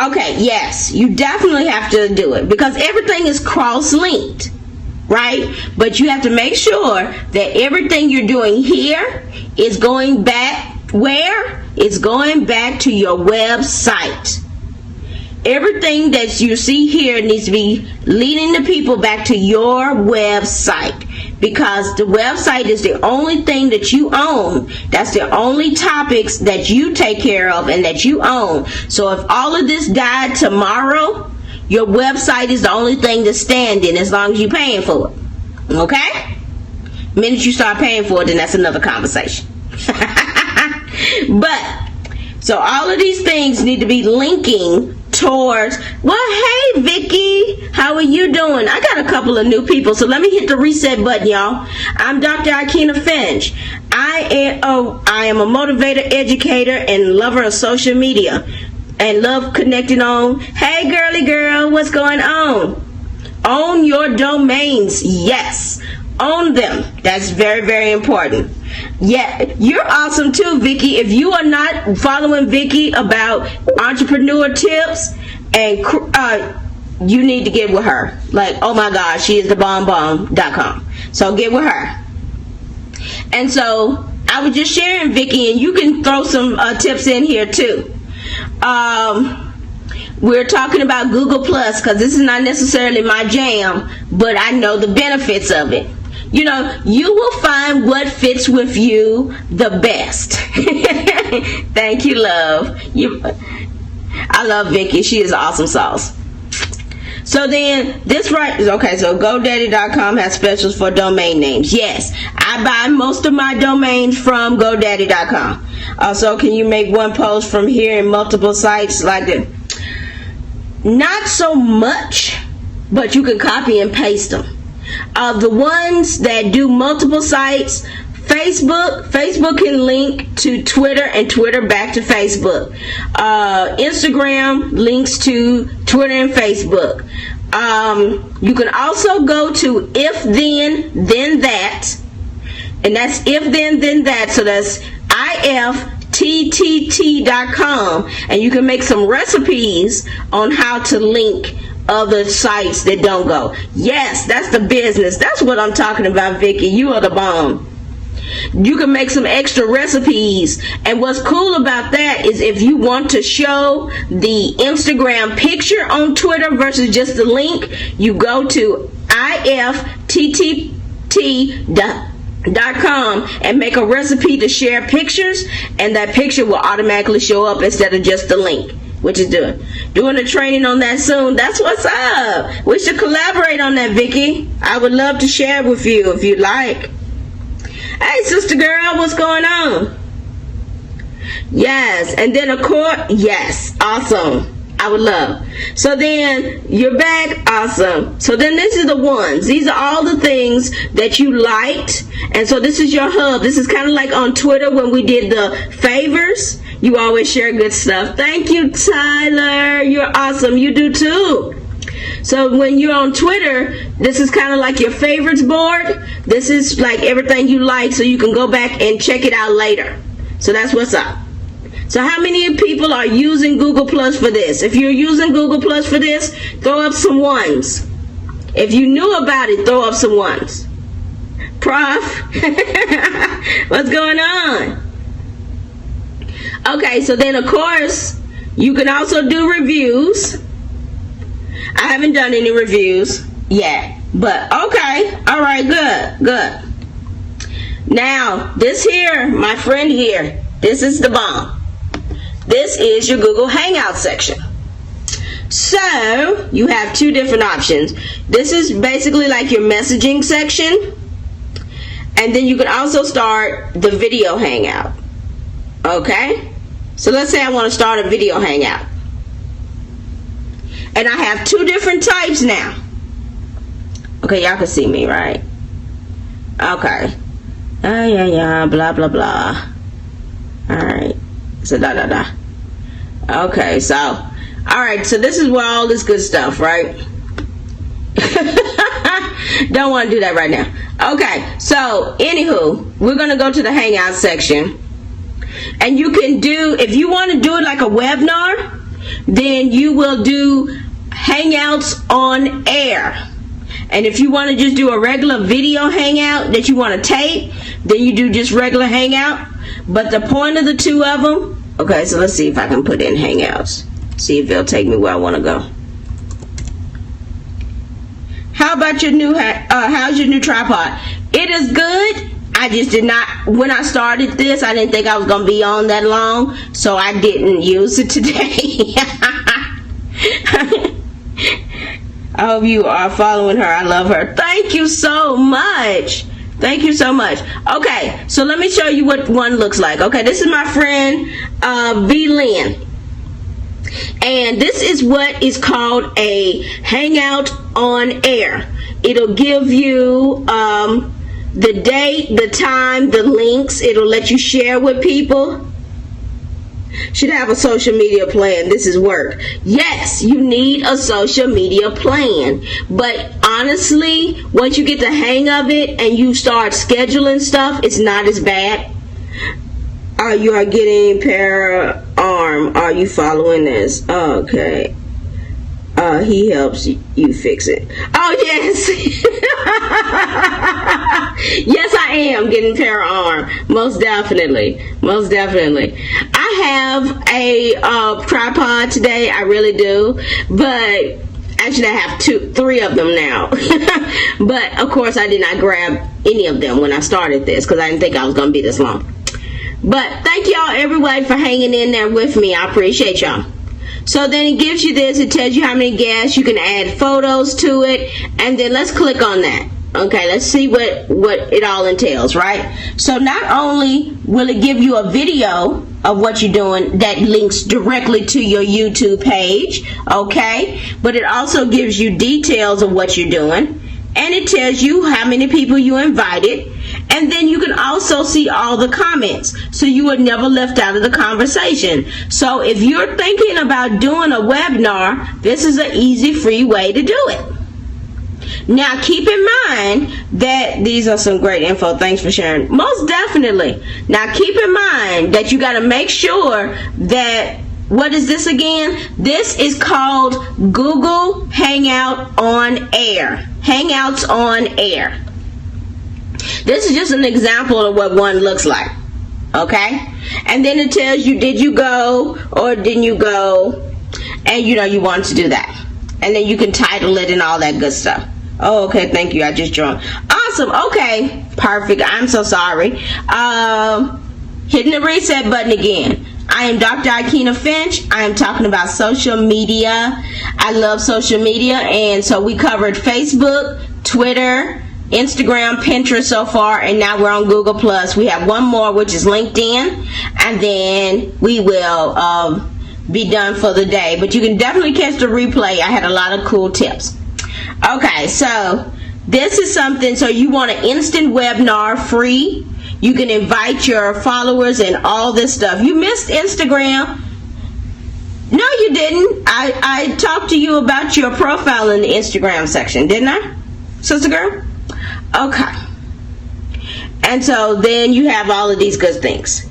Okay, yes, you definitely have to do it because everything is cross-linked, right? But you have to make sure that everything you're doing here is going back where? It's going back to your website. Everything that you see here needs to be leading the people back to your website, because the website is the only thing that you own. That's the only topics that you take care of and that you own. So if all of this died tomorrow, your website is the only thing that's standing as long as you're paying for it. Okay? The minute you start paying for it, then that's another conversation. But so all of these things need to be linking towards, well, hey Vicky, how are you doing? I got a couple of new people, so let me hit the reset button, y'all. I'm Dr. Aikyna Finch. I am a motivator, educator, and lover of social media, and love connecting on. Hey girly girl, what's going on? Own your domains. Yes, own them. That's very, very important. Yeah, you're awesome too, Vicky. If you are not following Vicky about entrepreneur tips, and you need to get with her. Like, oh my gosh, she is the bomb.com. So get with her. And so I was just sharing, Vicky, and you can throw some tips in here too. We're talking about Google Plus because this is not necessarily my jam, but I know the benefits of it. You know, you will find what fits with you the best. Thank you, love. I love Vicky. She is awesome sauce. So then, this right, okay, so GoDaddy.com has specials for domain names. Yes, I buy most of my domains from GoDaddy.com. Also, can you make one post from here in multiple sites like that? Not so much, but you can copy and paste them. The ones that do multiple sites, Facebook can link to Twitter and Twitter back to Facebook. Instagram links to Twitter and Facebook. You can also go to if then that, and that's if then that. So that's ifttt.com, and you can make some recipes on how to link other sites that don't go. Yes, that's the business. That's what I'm talking about, Vicky. You are the bomb. You can make some extra recipes, and what's cool about that is if you want to show the Instagram picture on Twitter versus just the link, you go to ifttt.com and make a recipe to share pictures, and that picture will automatically show up instead of just the link, which is doing a training on that soon. That's what's up. We should collaborate on that, Vicky. I would love to share it with you if you'd like. Hey, sister girl, what's going on? Yes, and then of course, yes, awesome. I would love. So then you're back, awesome. So then this is the ones. These are all the things that you liked, and so this is your hub. This is kind of like on Twitter when we did the favors. You always share good stuff. Thank you, Tyler. You're awesome. You do too. So when you're on Twitter, this is kind of like your favorites board. This is like everything you like, so you can go back and check it out later. So that's what's up. So how many people are using Google Plus for this? If you're using Google Plus for this, throw up some ones. If you knew about it, throw up some ones. Prof, what's going on? Okay, so then of course, you can also do reviews. I haven't done any reviews yet, but okay, all right, good. Now, this here, my friend here, this is the bomb. This is your Google Hangout section. So, you have two different options. This is basically like your messaging section, and then you can also start the video hangout. Okay? So let's say I want to start a video hangout. And I have two different types now. Okay, y'all can see me, right? Okay. Yeah, blah, blah, blah. Alright. So, Okay, so, alright, so this is where all this good stuff, right? Don't want to do that right now. Okay, so, anywho, we're going to go to the Hangout section. And you can do, if you want to do it like a webinar, then you will do Hangouts on air. And if you want to just do a regular video hangout that you want to tape, then you do just regular hangout. But the point of the two of them, okay, so let's see if I can put in Hangouts. See if it'll take me where I want to go. How about your new, how's your new tripod? It is good. I just did not, when I started this, I didn't think I was going to be on that long, so I didn't use it today. I hope you are following her. I love her. Thank you so much. Thank you so much. Okay, so let me show you what one looks like. Okay, this is my friend V. Lynn. And this is what is called a Hangout on Air. It'll give you the date, the time, the links. It'll let you share with people. Should have a social media plan. This is work. Yes, you need a social media plan. But honestly, once you get the hang of it and you start scheduling stuff, it's not as bad. You are getting para arm. Are you following this? Okay. He helps you fix it. Oh, yes. Yes, I am getting para arm. Most definitely. Most definitely. I have a tripod today. I really do. But actually, I have three of them now. But, of course, I did not grab any of them when I started this because I didn't think I was going to be this long. But thank y'all, everybody, for hanging in there with me. I appreciate y'all. So then it gives you this. It tells you how many guests. You can add photos to it. And then let's click on that. Okay, let's see what it all entails, right? So not only will it give you a video of what you're doing that links directly to your YouTube page, okay? But it also gives you details of what you're doing. And it tells you how many people you invited. And then you can also see all the comments, so you are never left out of the conversation. So if you're thinking about doing a webinar, this is an easy, free way to do it. Now keep in mind that these are some great info. Thanks for sharing. Most definitely. Now keep in mind that you got to make sure that, what is this again? This is called Google Hangout on Air. Hangouts on Air. This is just an example of what one looks like. Okay? And then it tells you, did you go or didn't you go? And you want to do that. And then you can title it and all that good stuff. Oh, okay, thank you. I just joined. Awesome. Okay, perfect. I'm so sorry. Hitting the reset button again. I am Dr. Aikyna Finch. I am talking about social media. I love social media, and so we covered Facebook, Twitter, Instagram, Pinterest so far, and now we're on Google+. We have one more, which is LinkedIn, and then we will be done for the day. But you can definitely catch the replay. I had a lot of cool tips. Okay, so this is something, so you want an instant webinar free. You can invite your followers and all this stuff. You missed Instagram. No, you didn't. I talked to you about your profile in the Instagram section, didn't I, sister girl? Okay. And so then you have all of these good things.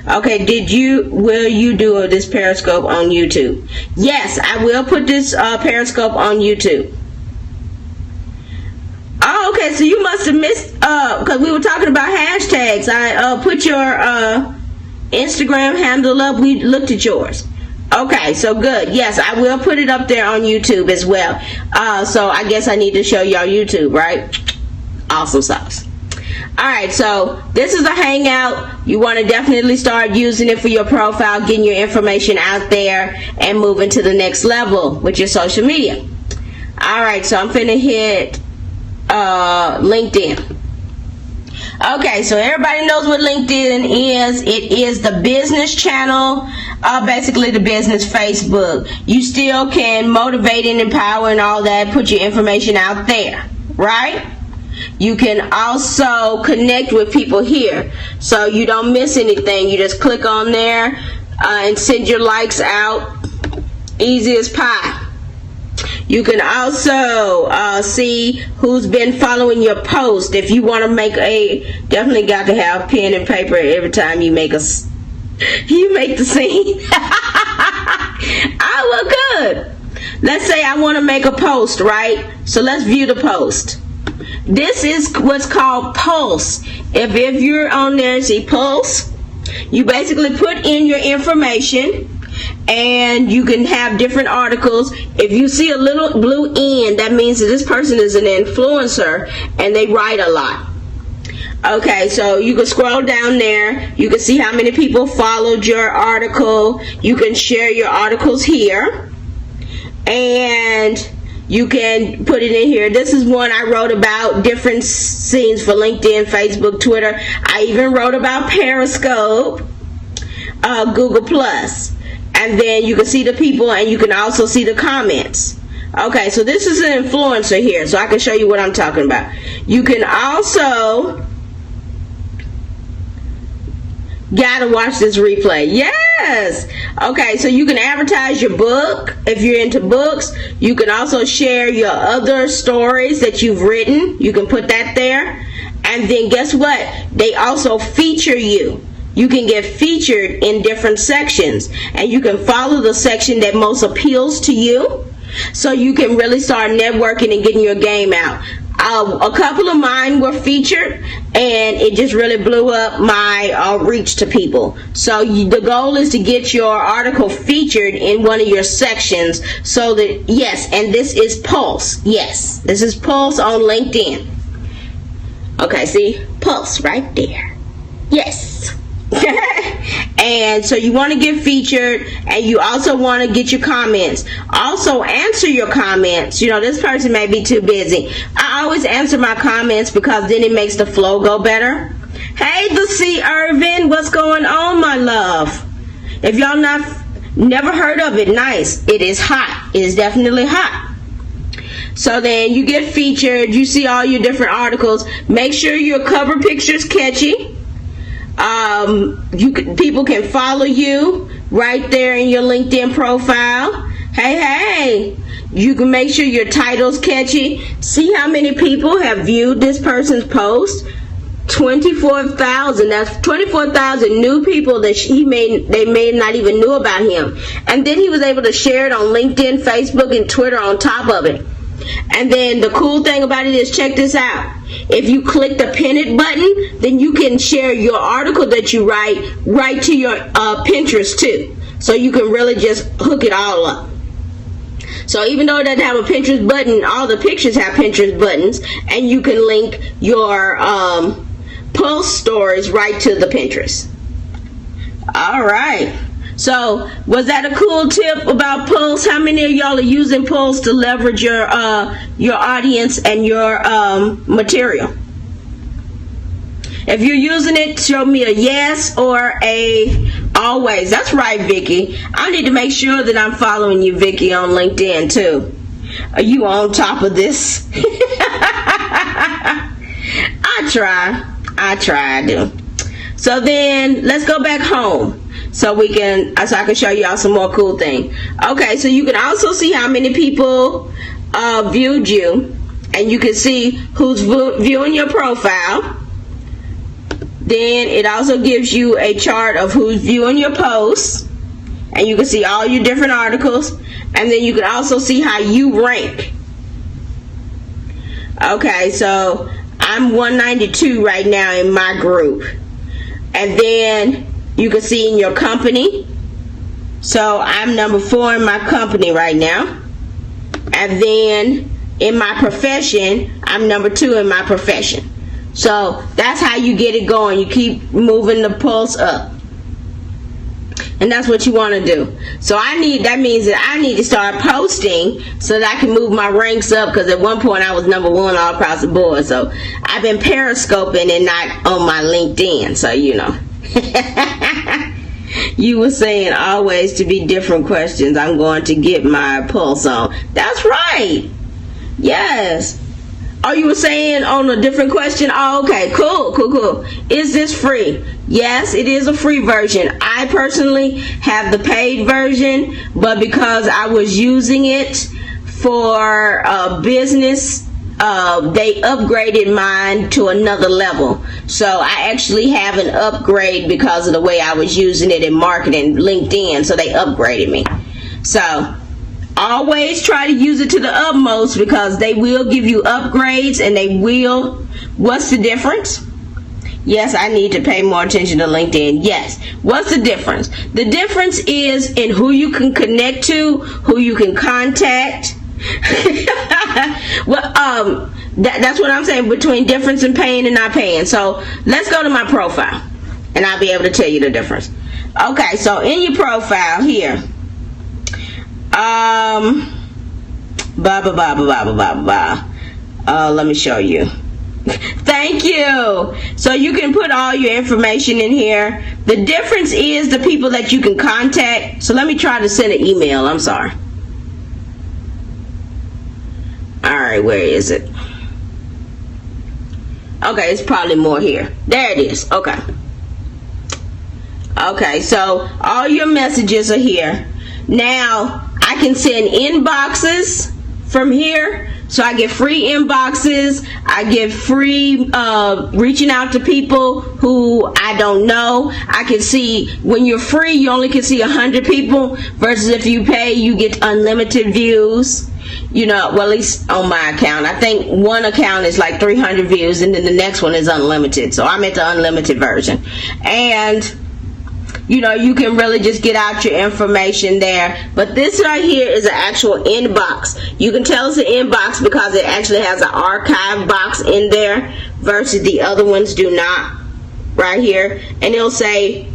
Okay, will you do this Periscope on YouTube? Yes, I will put this Periscope on YouTube. Oh, okay, so you must have missed, because we were talking about hashtags. I put your Instagram handle up. We looked at yours. Okay, so good. Yes, I will put it up there on YouTube as well. So I guess I need to show y'all YouTube, right? Awesome sauce. Alright, so this is a hangout. You want to definitely start using it for your profile, getting your information out there, and moving to the next level with your social media. Alright, so I'm finna hit LinkedIn. Okay, so everybody knows what LinkedIn is. It is the business channel, basically the business Facebook. You still can motivate and empower and all that, put your information out there, right? You can also connect with people here, so you don't miss anything. You just click on there, and send your likes out. Easy as pie. You can also see who's been following your post. If you want to make definitely got to have pen and paper every time you make the scene. Oh, well, good. Let's say I want to make a post, right? So let's view the post. This is what's called Pulse. If you're on there, see Pulse, you basically put in your information, and you can have different articles. If you see a little blue N, that means that this person is an influencer and they write a lot. Okay, so you can scroll down there. You can see how many people followed your article. You can share your articles here, and you can put it in here. This is one I wrote about different scenes for LinkedIn, Facebook, Twitter. I even wrote about Periscope, Google Plus. And then you can see the people, and you can also see the comments. Okay, so this is an influencer here, so I can show you what I'm talking about. You can also, gotta watch this replay. Yes. Okay, so you can advertise your book if you're into books. You can also share your other stories that you've written. You can put that there. And then guess what? They also feature you. You can get featured in different sections, and you can follow the section that most appeals to you, so you can really start networking and getting your game out. A couple of mine were featured, and it just really blew up my reach to people. So the goal is to get your article featured in one of your sections, so that, yes, and this is Pulse. Yes, this is Pulse on LinkedIn. Okay, see? Pulse right there. Yes. And so you want to get featured, and you also want to get your comments. Also answer your comments. You know, this person may be too busy. I always answer my comments because then it makes the flow go better. Hey, the C. Irvin, what's going on, my love? If y'all never heard of it, nice. It is hot. It is definitely hot. So then you get featured. You see all your different articles. Make sure your cover picture's catchy. People can follow you right there in your LinkedIn profile. Hey, you can make sure your title's catchy. See how many people have viewed this person's post? 24,000. That's 24,000 new people that they may not even knew about him. And then he was able to share it on LinkedIn, Facebook, and Twitter on top of it. And then the cool thing about it is, check this out. If you click the pin it button, then you can share your article that you write right to your Pinterest too. So you can really just hook it all up. So even though it doesn't have a Pinterest button, all the pictures have Pinterest buttons, and you can link your Pulse stories right to the Pinterest. All right. So, was that a cool tip about Pulse? How many of y'all are using Pulse to leverage your audience and your material? If you're using it, show me a yes or a always. That's right, Vicky. I need to make sure that I'm following you, Vicky, on LinkedIn too. Are you on top of this? I try, I do. So then, let's go back home. So I can show y'all some more cool things. Okay, so you can also see how many people viewed you, and you can see who's viewing your profile. Then it also gives you a chart of who's viewing your posts, and you can see all your different articles, and then you can also see how you rank. Okay, so I'm 192 right now in my group, and then you can see in your company. So I'm number 4 in my company right now. And then in my profession, I'm number 2 in my profession. So that's how you get it going. You keep moving the pulse up. And that's what you want to do. So that means that I need to start posting so that I can move my ranks up, because at one point I was number 1 all across the board. So I've been periscoping and not on my LinkedIn. So you know. You were saying always to be different questions. I'm going to get my pulse on. That's right. Yes. Oh, you were saying on a different question? Oh, okay. Cool. Is this free? Yes, it is a free version. I personally have the paid version, but because I was using it for business, they upgraded mine to another level. So I actually have an upgrade because of the way I was using it in marketing, LinkedIn. So they upgraded me. So always try to use it to the utmost, because they will give you upgrades, and they will. What's the difference? Yes, I need to pay more attention to LinkedIn. Yes. What's the difference? The difference is in who you can connect to, who you can contact. Well, that's what I'm saying, between difference in paying and not paying. So let's go to my profile, and I'll be able to tell you the difference. Okay, so in your profile here, let me show you. Thank you. So you can put all your information in here. The difference is the people that you can contact. So let me try to send an email. I'm sorry. Alright, where is it? Okay, it's probably more here. There it is. Okay. Okay, so all your messages are here. Now, I can send inboxes from here. So I get free inboxes. I get free reaching out to people who I don't know. I can see, when you're free, you only can see 100 people, versus if you pay, you get unlimited views. You know, well, at least on my account. I think one account is like 300 views, and then the next one is unlimited. So I'm at the unlimited version. And you know, you can really just get out your information there. But this right here is an actual inbox. You can tell it's an inbox because it actually has an archive box in there, versus the other ones do not. Right here, and it'll say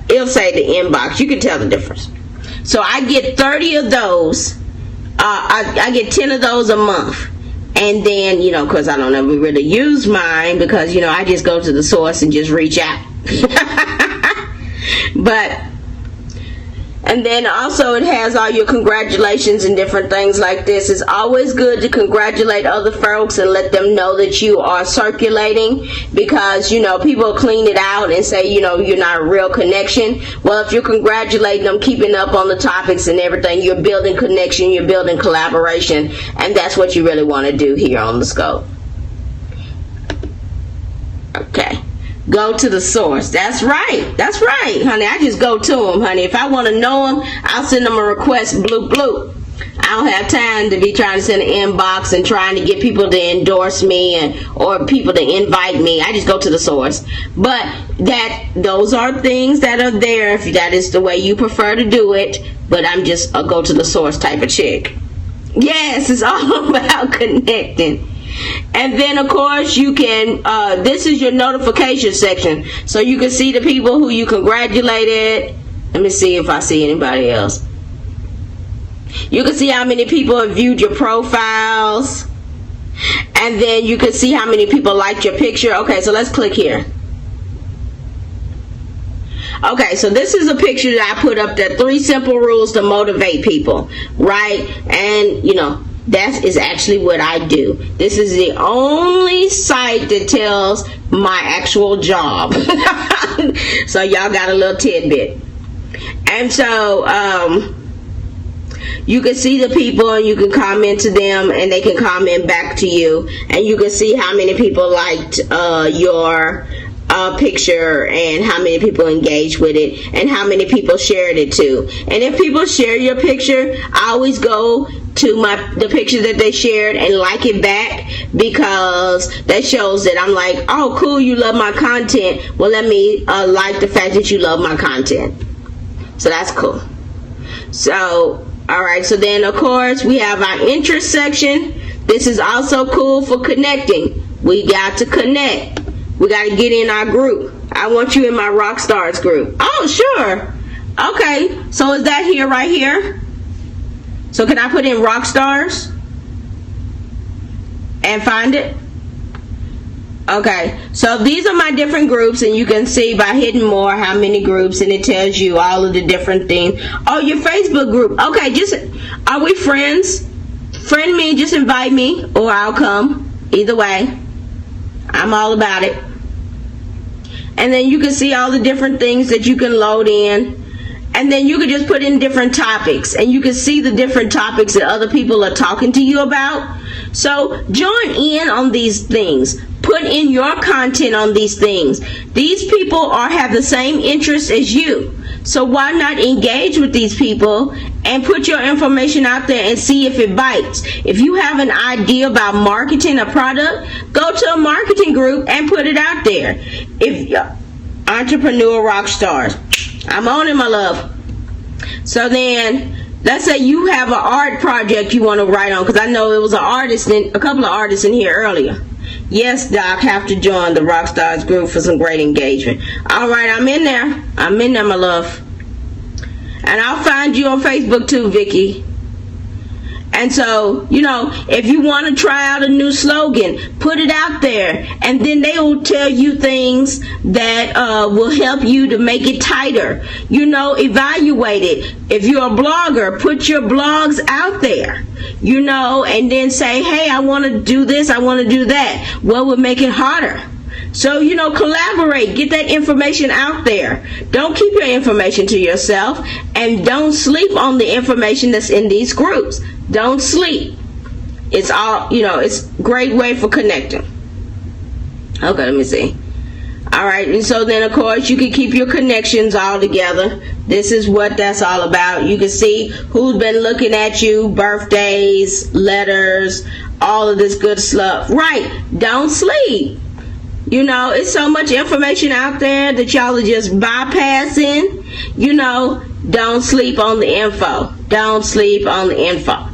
the inbox. You can tell the difference. So I get 30 of those. I get 10 of those a month. And then, you know, because I don't ever really use mine, because, you know, I just go to the source and just reach out. But, and then also it has all your congratulations and different things like this. It's always good to congratulate other folks and let them know that you are circulating, because, you know, people clean it out and say, you know, you're not a real connection. Well, if you're congratulating them, keeping up on the topics and everything, you're building connection, you're building collaboration, and that's what you really want to do here on the scope. Okay. Go to the source. That's right. That's right, honey. I just go to them, honey. If I want to know them, I'll send them a request. Bloop, bloop. I don't have time to be trying to send an inbox and trying to get people to endorse me or people to invite me. I just go to the source. But those are things that are there if that is the way you prefer to do it. But I'm just a go to the source type of chick. Yes, it's all about connecting. And then, of course, you can, this is your notification section. So you can see the people who you congratulated. Let me see if I see anybody else. You can see how many people have viewed your profiles. And then you can see how many people liked your picture. Okay, so let's click here. Okay, so this is a picture that I put up there. 3 simple rules to motivate people, right? And, you know, that is actually what I do. This is the only site that tells my actual job. So y'all got a little tidbit. And so you can see the people and you can comment to them and they can comment back to you. And you can see how many people liked your picture and how many people engaged with it and how many people shared it too. And if people share your picture, I always go to the picture that they shared and like it back, because that shows that I'm like, oh cool, you love my content, well let me like the fact that you love my content. So that's cool. So alright, so then of course we have our interest section. This is also cool for connecting. We got to connect. We got to get in our group. I want you in my rock stars group. Oh sure. Okay, so is that here, right here? So can I put in rock stars and find it? Okay, so these are my different groups, and you can see by hitting more how many groups, and it tells you all of the different things. Oh, your Facebook group. Okay, just, are we friends? Friend me, just invite me, or I'll come. Either way, I'm all about it. and then you can see all the different things that you can load in. And then you can just put in different topics, and you can see the different topics that other people are talking to you about. So join in on these things. Put in your content on these things. These people have the same interests as you. So why not engage with these people and put your information out there and see if it bites? If you have an idea about marketing a product, go to a marketing group and put it out there. If entrepreneur rock stars, I'm on it, my love. So then, let's say you have an art project you want to write on, because I know there was a couple of artists in here earlier. Yes, Doc, have to join the Rockstars group for some great engagement. All right, I'm in there. I'm in there, my love. And I'll find you on Facebook too, Vicky. And so, if you want to try out a new slogan, put it out there. And then they will tell you things that will help you to make it tighter. Evaluate it. If you're a blogger, put your blogs out there. And then say, hey, I want to do this, I want to do that. What would make it harder? So, collaborate. Get that information out there. Don't keep your information to yourself. And don't sleep on the information that's in these groups. Don't sleep. It's all, it's a great way for connecting. Okay, let me see. All right, and so then, of course, you can keep your connections all together. This is what that's all about. You can see who's been looking at you, birthdays, letters, all of this good stuff. Right, don't sleep. It's so much information out there that y'all are just bypassing. Don't sleep on the info. Don't sleep on the info.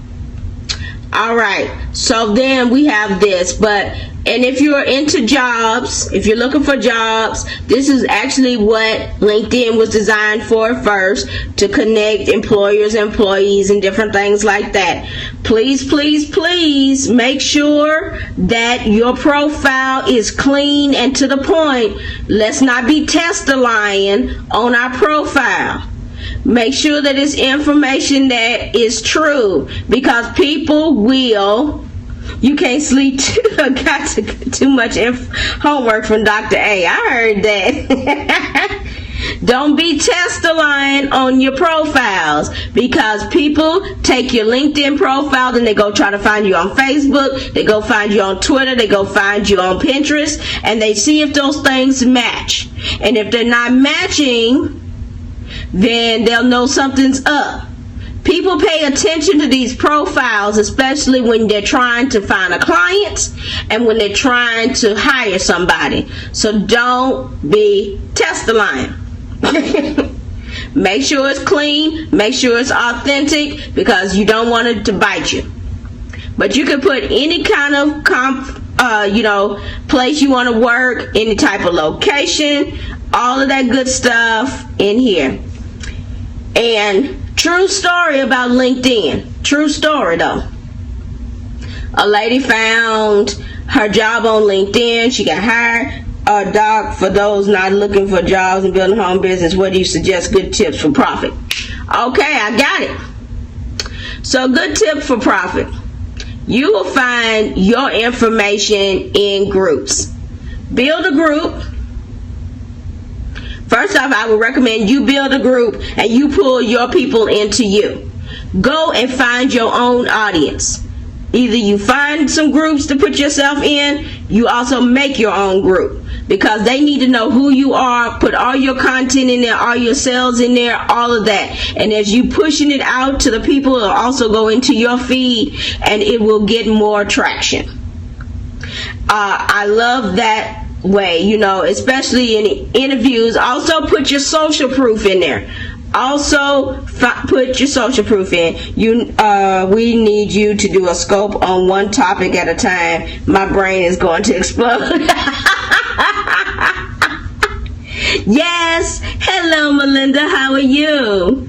All right, so then we have this, and if you're into jobs, if you're looking for jobs, this is actually what LinkedIn was designed for first, to connect employers, employees, and different things like that. Please, please, please make sure that your profile is clean and to the point. Let's not be test-a-lying on our profile. Make sure that it's information that is true, because people will. You can't sleep too. Got too much homework from Dr. A. I heard that. Don't be test-a-lying on your profiles, because people take your LinkedIn profile, then they go try to find you on Facebook, they go find you on Twitter, they go find you on Pinterest, and they see if those things match. And if they're not matching, then they'll know something's up. People pay attention to these profiles, especially when they're trying to find a client and when they're trying to hire somebody. So don't be test-a-lying. Make sure it's clean, make sure it's authentic, because you don't want it to bite you. But you can put any kind of place you want to work, any type of location, all of that good stuff in here. And true story about LinkedIn. True story though. A lady found her job on LinkedIn. She got hired. Doc, for those not looking for jobs and building home business, what do you suggest? Good tips for profit. Okay, I got it. So good tip for profit. You will find your information in groups. Build a group. First off, I would recommend you build a group and you pull your people into you. Go and find your own audience. Either you find some groups to put yourself in, you also make your own group, because they need to know who you are. Put all your content in there, all your sales in there, all of that. And as you pushing it out to the people, it'll also go into your feed and it will get more traction. I love that way, especially in interviews. Also put your social proof in there. Also put your social proof in. We need you to do a scope on one topic at a time. My brain is going to explode. Yes. Hello, Melinda. How are you?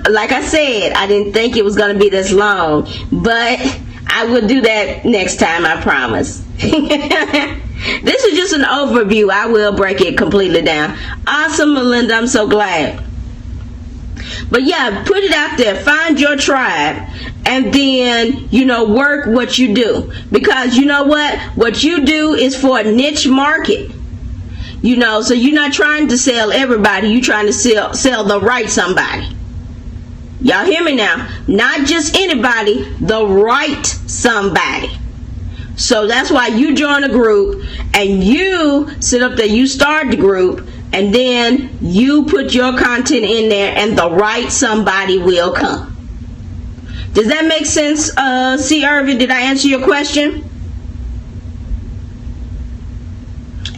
Like I said, I didn't think it was gonna be this long, but I will do that next time, I promise. This is just an overview. I will break it completely down. Awesome, Melinda. I'm so glad. But yeah, put it out there. Find your tribe. And then, work what you do. Because you know what you do is for a niche market. So you're not trying to sell everybody. You're trying to sell the right somebody. Y'all hear me now? Not just anybody, the right somebody. So that's why you join a group and you sit up there, you start the group, and then you put your content in there and the right somebody will come. Does that make sense, C. Irvin? Did I answer your question?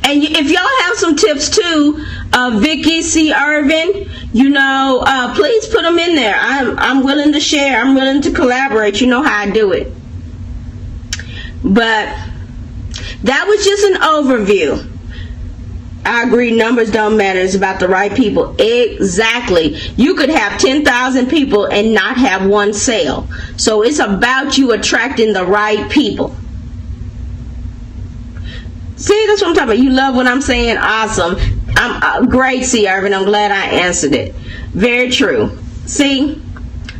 And if y'all have some tips too, Vicky, C. Irvin, please put them in there. I'm willing to share. I'm willing to collaborate. You know how I do it. But that was just an overview. I agree, numbers don't matter. It's about the right people. Exactly. You could have 10,000 people and not have one sale. So it's about you attracting the right people. See, that's what I'm talking about. You love what I'm saying? Awesome. I'm great, C. Irvin. I'm glad I answered it. Very true. See?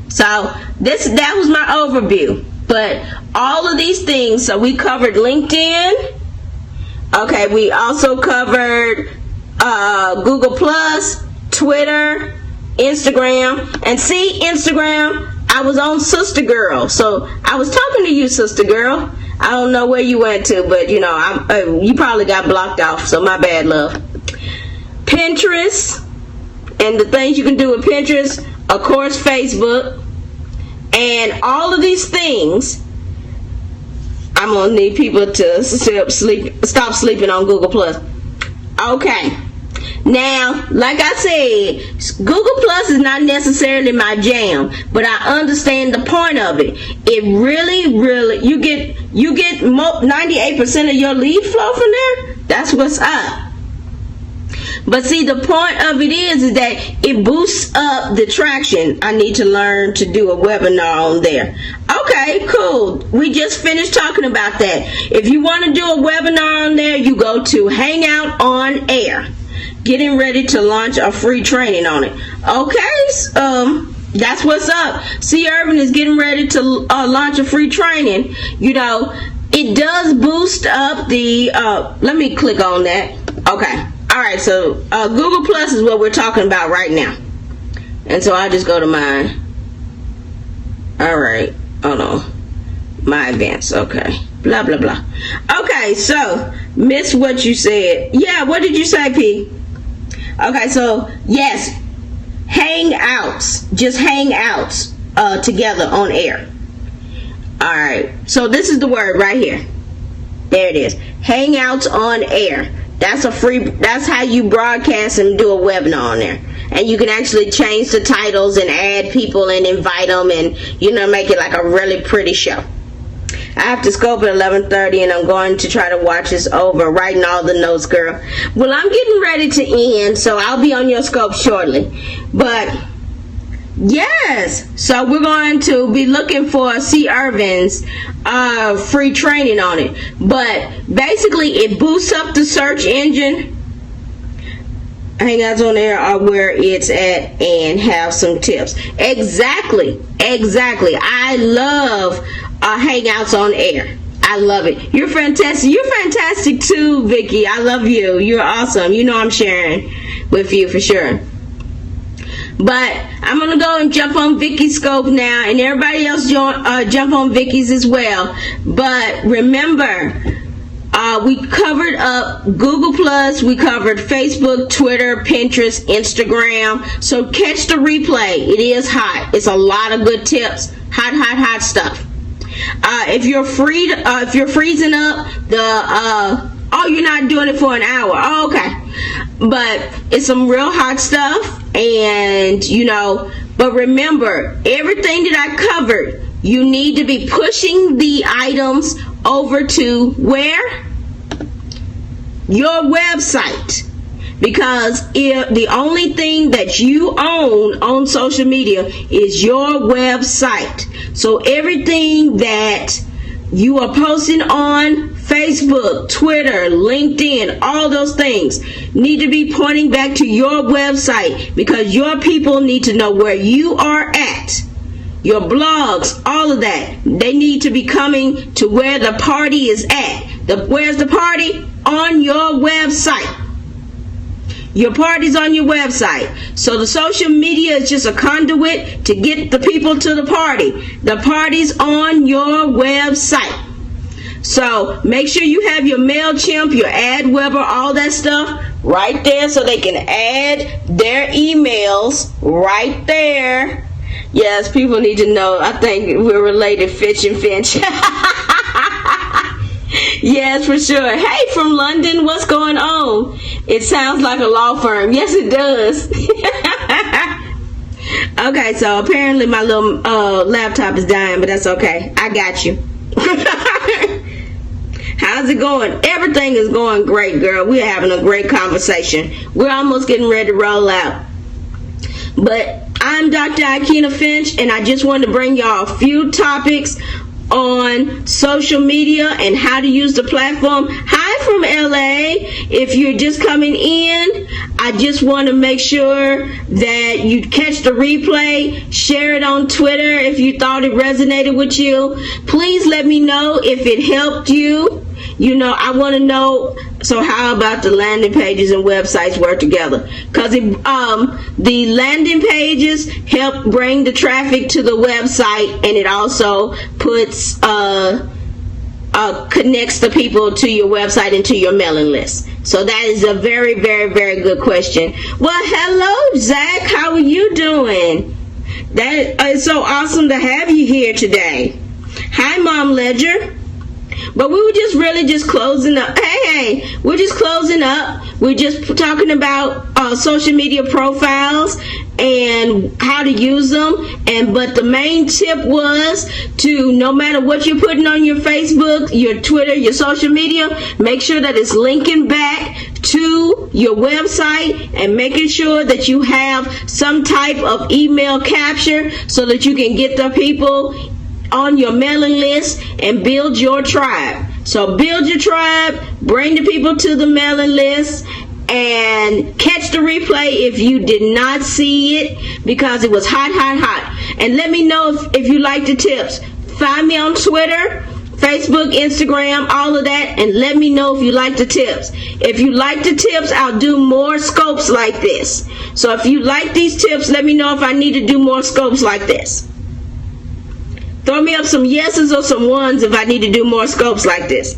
So that was my overview. But all of these things, so we covered LinkedIn. Okay, we also covered Google Plus, Twitter, Instagram. And see, Instagram, I was on Sister Girl. So I was talking to you, Sister Girl. I don't know where you went to, but you probably got blocked off, so my bad, love. Pinterest, and the things you can do with Pinterest, of course, Facebook, and all of these things. I'm gonna need people to stop sleeping on Google Plus. Okay. Now, like I said, Google Plus is not necessarily my jam, but I understand the point of it. It really, you get 98% of your lead flow from there. That's what's up. But see, the point of it is that it boosts up the traction. I need to learn to do a webinar on there. Okay, cool. We just finished talking about that. If you want to do a webinar on there, you go to Hangout on Air. Getting ready to launch a free training on it. Okay, that's what's up. C. Irvin is getting ready to launch a free training. It does boost up the, let me click on that. Okay. All right, so Google Plus is what we're talking about right now. And so I'll just go to mine. All right, hold on. My advanced, okay. Blah, blah, blah. Okay, so, missed what you said. Yeah, what did you say, P? Okay, so, yes, hangouts. Just hangouts together on air. All right, so this is the word right here. There it is. Hangouts on air. That's how you broadcast and do a webinar on there. And you can actually change the titles and add people and invite them and, make it like a really pretty show. I have to scope at 11:30 and I'm going to try to watch this over, writing all the notes, girl. Well, I'm getting ready to end, so I'll be on your scope shortly. But, yes, so we're going to be looking for C. Irvin's free training on it. But basically, it boosts up the search engine. Hangouts on Air are where it's at and have some tips. Exactly. I love Hangouts on Air. I love it. You're fantastic. You're fantastic too, Vicky. I love you. You're awesome. I'm sharing with you for sure. But I'm going to go and jump on Vicky's scope now, and everybody else jump on Vicky's as well. But remember, we covered up Google Plus, we covered Facebook, Twitter, Pinterest, Instagram. So catch the replay. It is hot. It's a lot of good tips. Hot stuff. If you're freezing up you're not doing it for an hour. Oh, okay. But it's some real hot stuff. And, but remember, everything that I covered, you need to be pushing the items over to where? Your website. Because the only thing that you own on social media is your website. So everything that you are posting on Facebook, Twitter, LinkedIn, all those things need to be pointing back to your website, because your people need to know where you are at. Your blogs, all of that, they need to be coming to where the party is at. Where's the party? On your website. Your party's on your website. So the social media is just a conduit to get the people to the party. The party's on your website. So make sure you have your MailChimp, your AdWeber, all that stuff right there, so they can add their emails right there. Yes, people need to know. I think we're related, Finch and Finch. Yes, for sure. Hey, from London, what's going on? It sounds like a law firm. Yes, it does. Okay, so apparently my little laptop is dying, but that's okay. I got you. How's it going? Everything is going great, girl. We're having a great conversation. We're almost getting ready to roll out. But I'm Dr. Aikyna Finch, and I just wanted to bring y'all a few topics on social media and how to use the platform. Hi from LA. If you're just coming in, I just want to make sure that you catch the replay, share it on Twitter if you thought it resonated with you. Please let me know if it helped you. You know, I want to know. So how about the landing pages and websites work together? Because the landing pages help bring the traffic to the website, and it also puts connects the people to your website and to your mailing list. So that is a very, very, very good question. Well, hello, Zach. How are you doing? That is so awesome to have you here today. Hi, Mom Ledger. But we were just really just closing up. Hey, we're just closing up. We're just talking about social media profiles and how to use them. But the main tip was to, no matter what you're putting on your Facebook, your Twitter, your social media, make sure that it's linking back to your website, and making sure that you have some type of email capture so that you can get the people on your mailing list and build your tribe. So build your tribe, bring the people to the mailing list, and catch the replay if you did not see it, because it was hot, hot, hot. And let me know if you like the tips. Find me on Twitter, Facebook, Instagram, all of that, and let me know if you like the tips. If you like the tips, I'll do more scopes like this. So if you like these tips, let me know if I need to do more scopes like this. Throw me up some yeses or some ones if I need to do more scopes like this.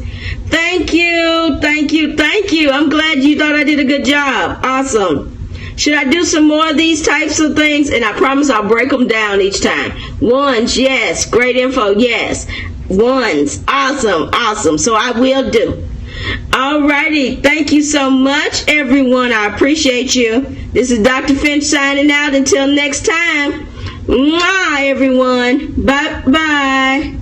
Thank you, thank you, thank you. I'm glad you thought I did a good job. Awesome. Should I do some more of these types of things? And I promise I'll break them down each time. Ones, yes. Great info, yes. Ones, awesome, awesome. So I will do. Alrighty, thank you so much, everyone. I appreciate you. This is Dr. Finch signing out. Until next time. Mwah, everyone. Bye-bye.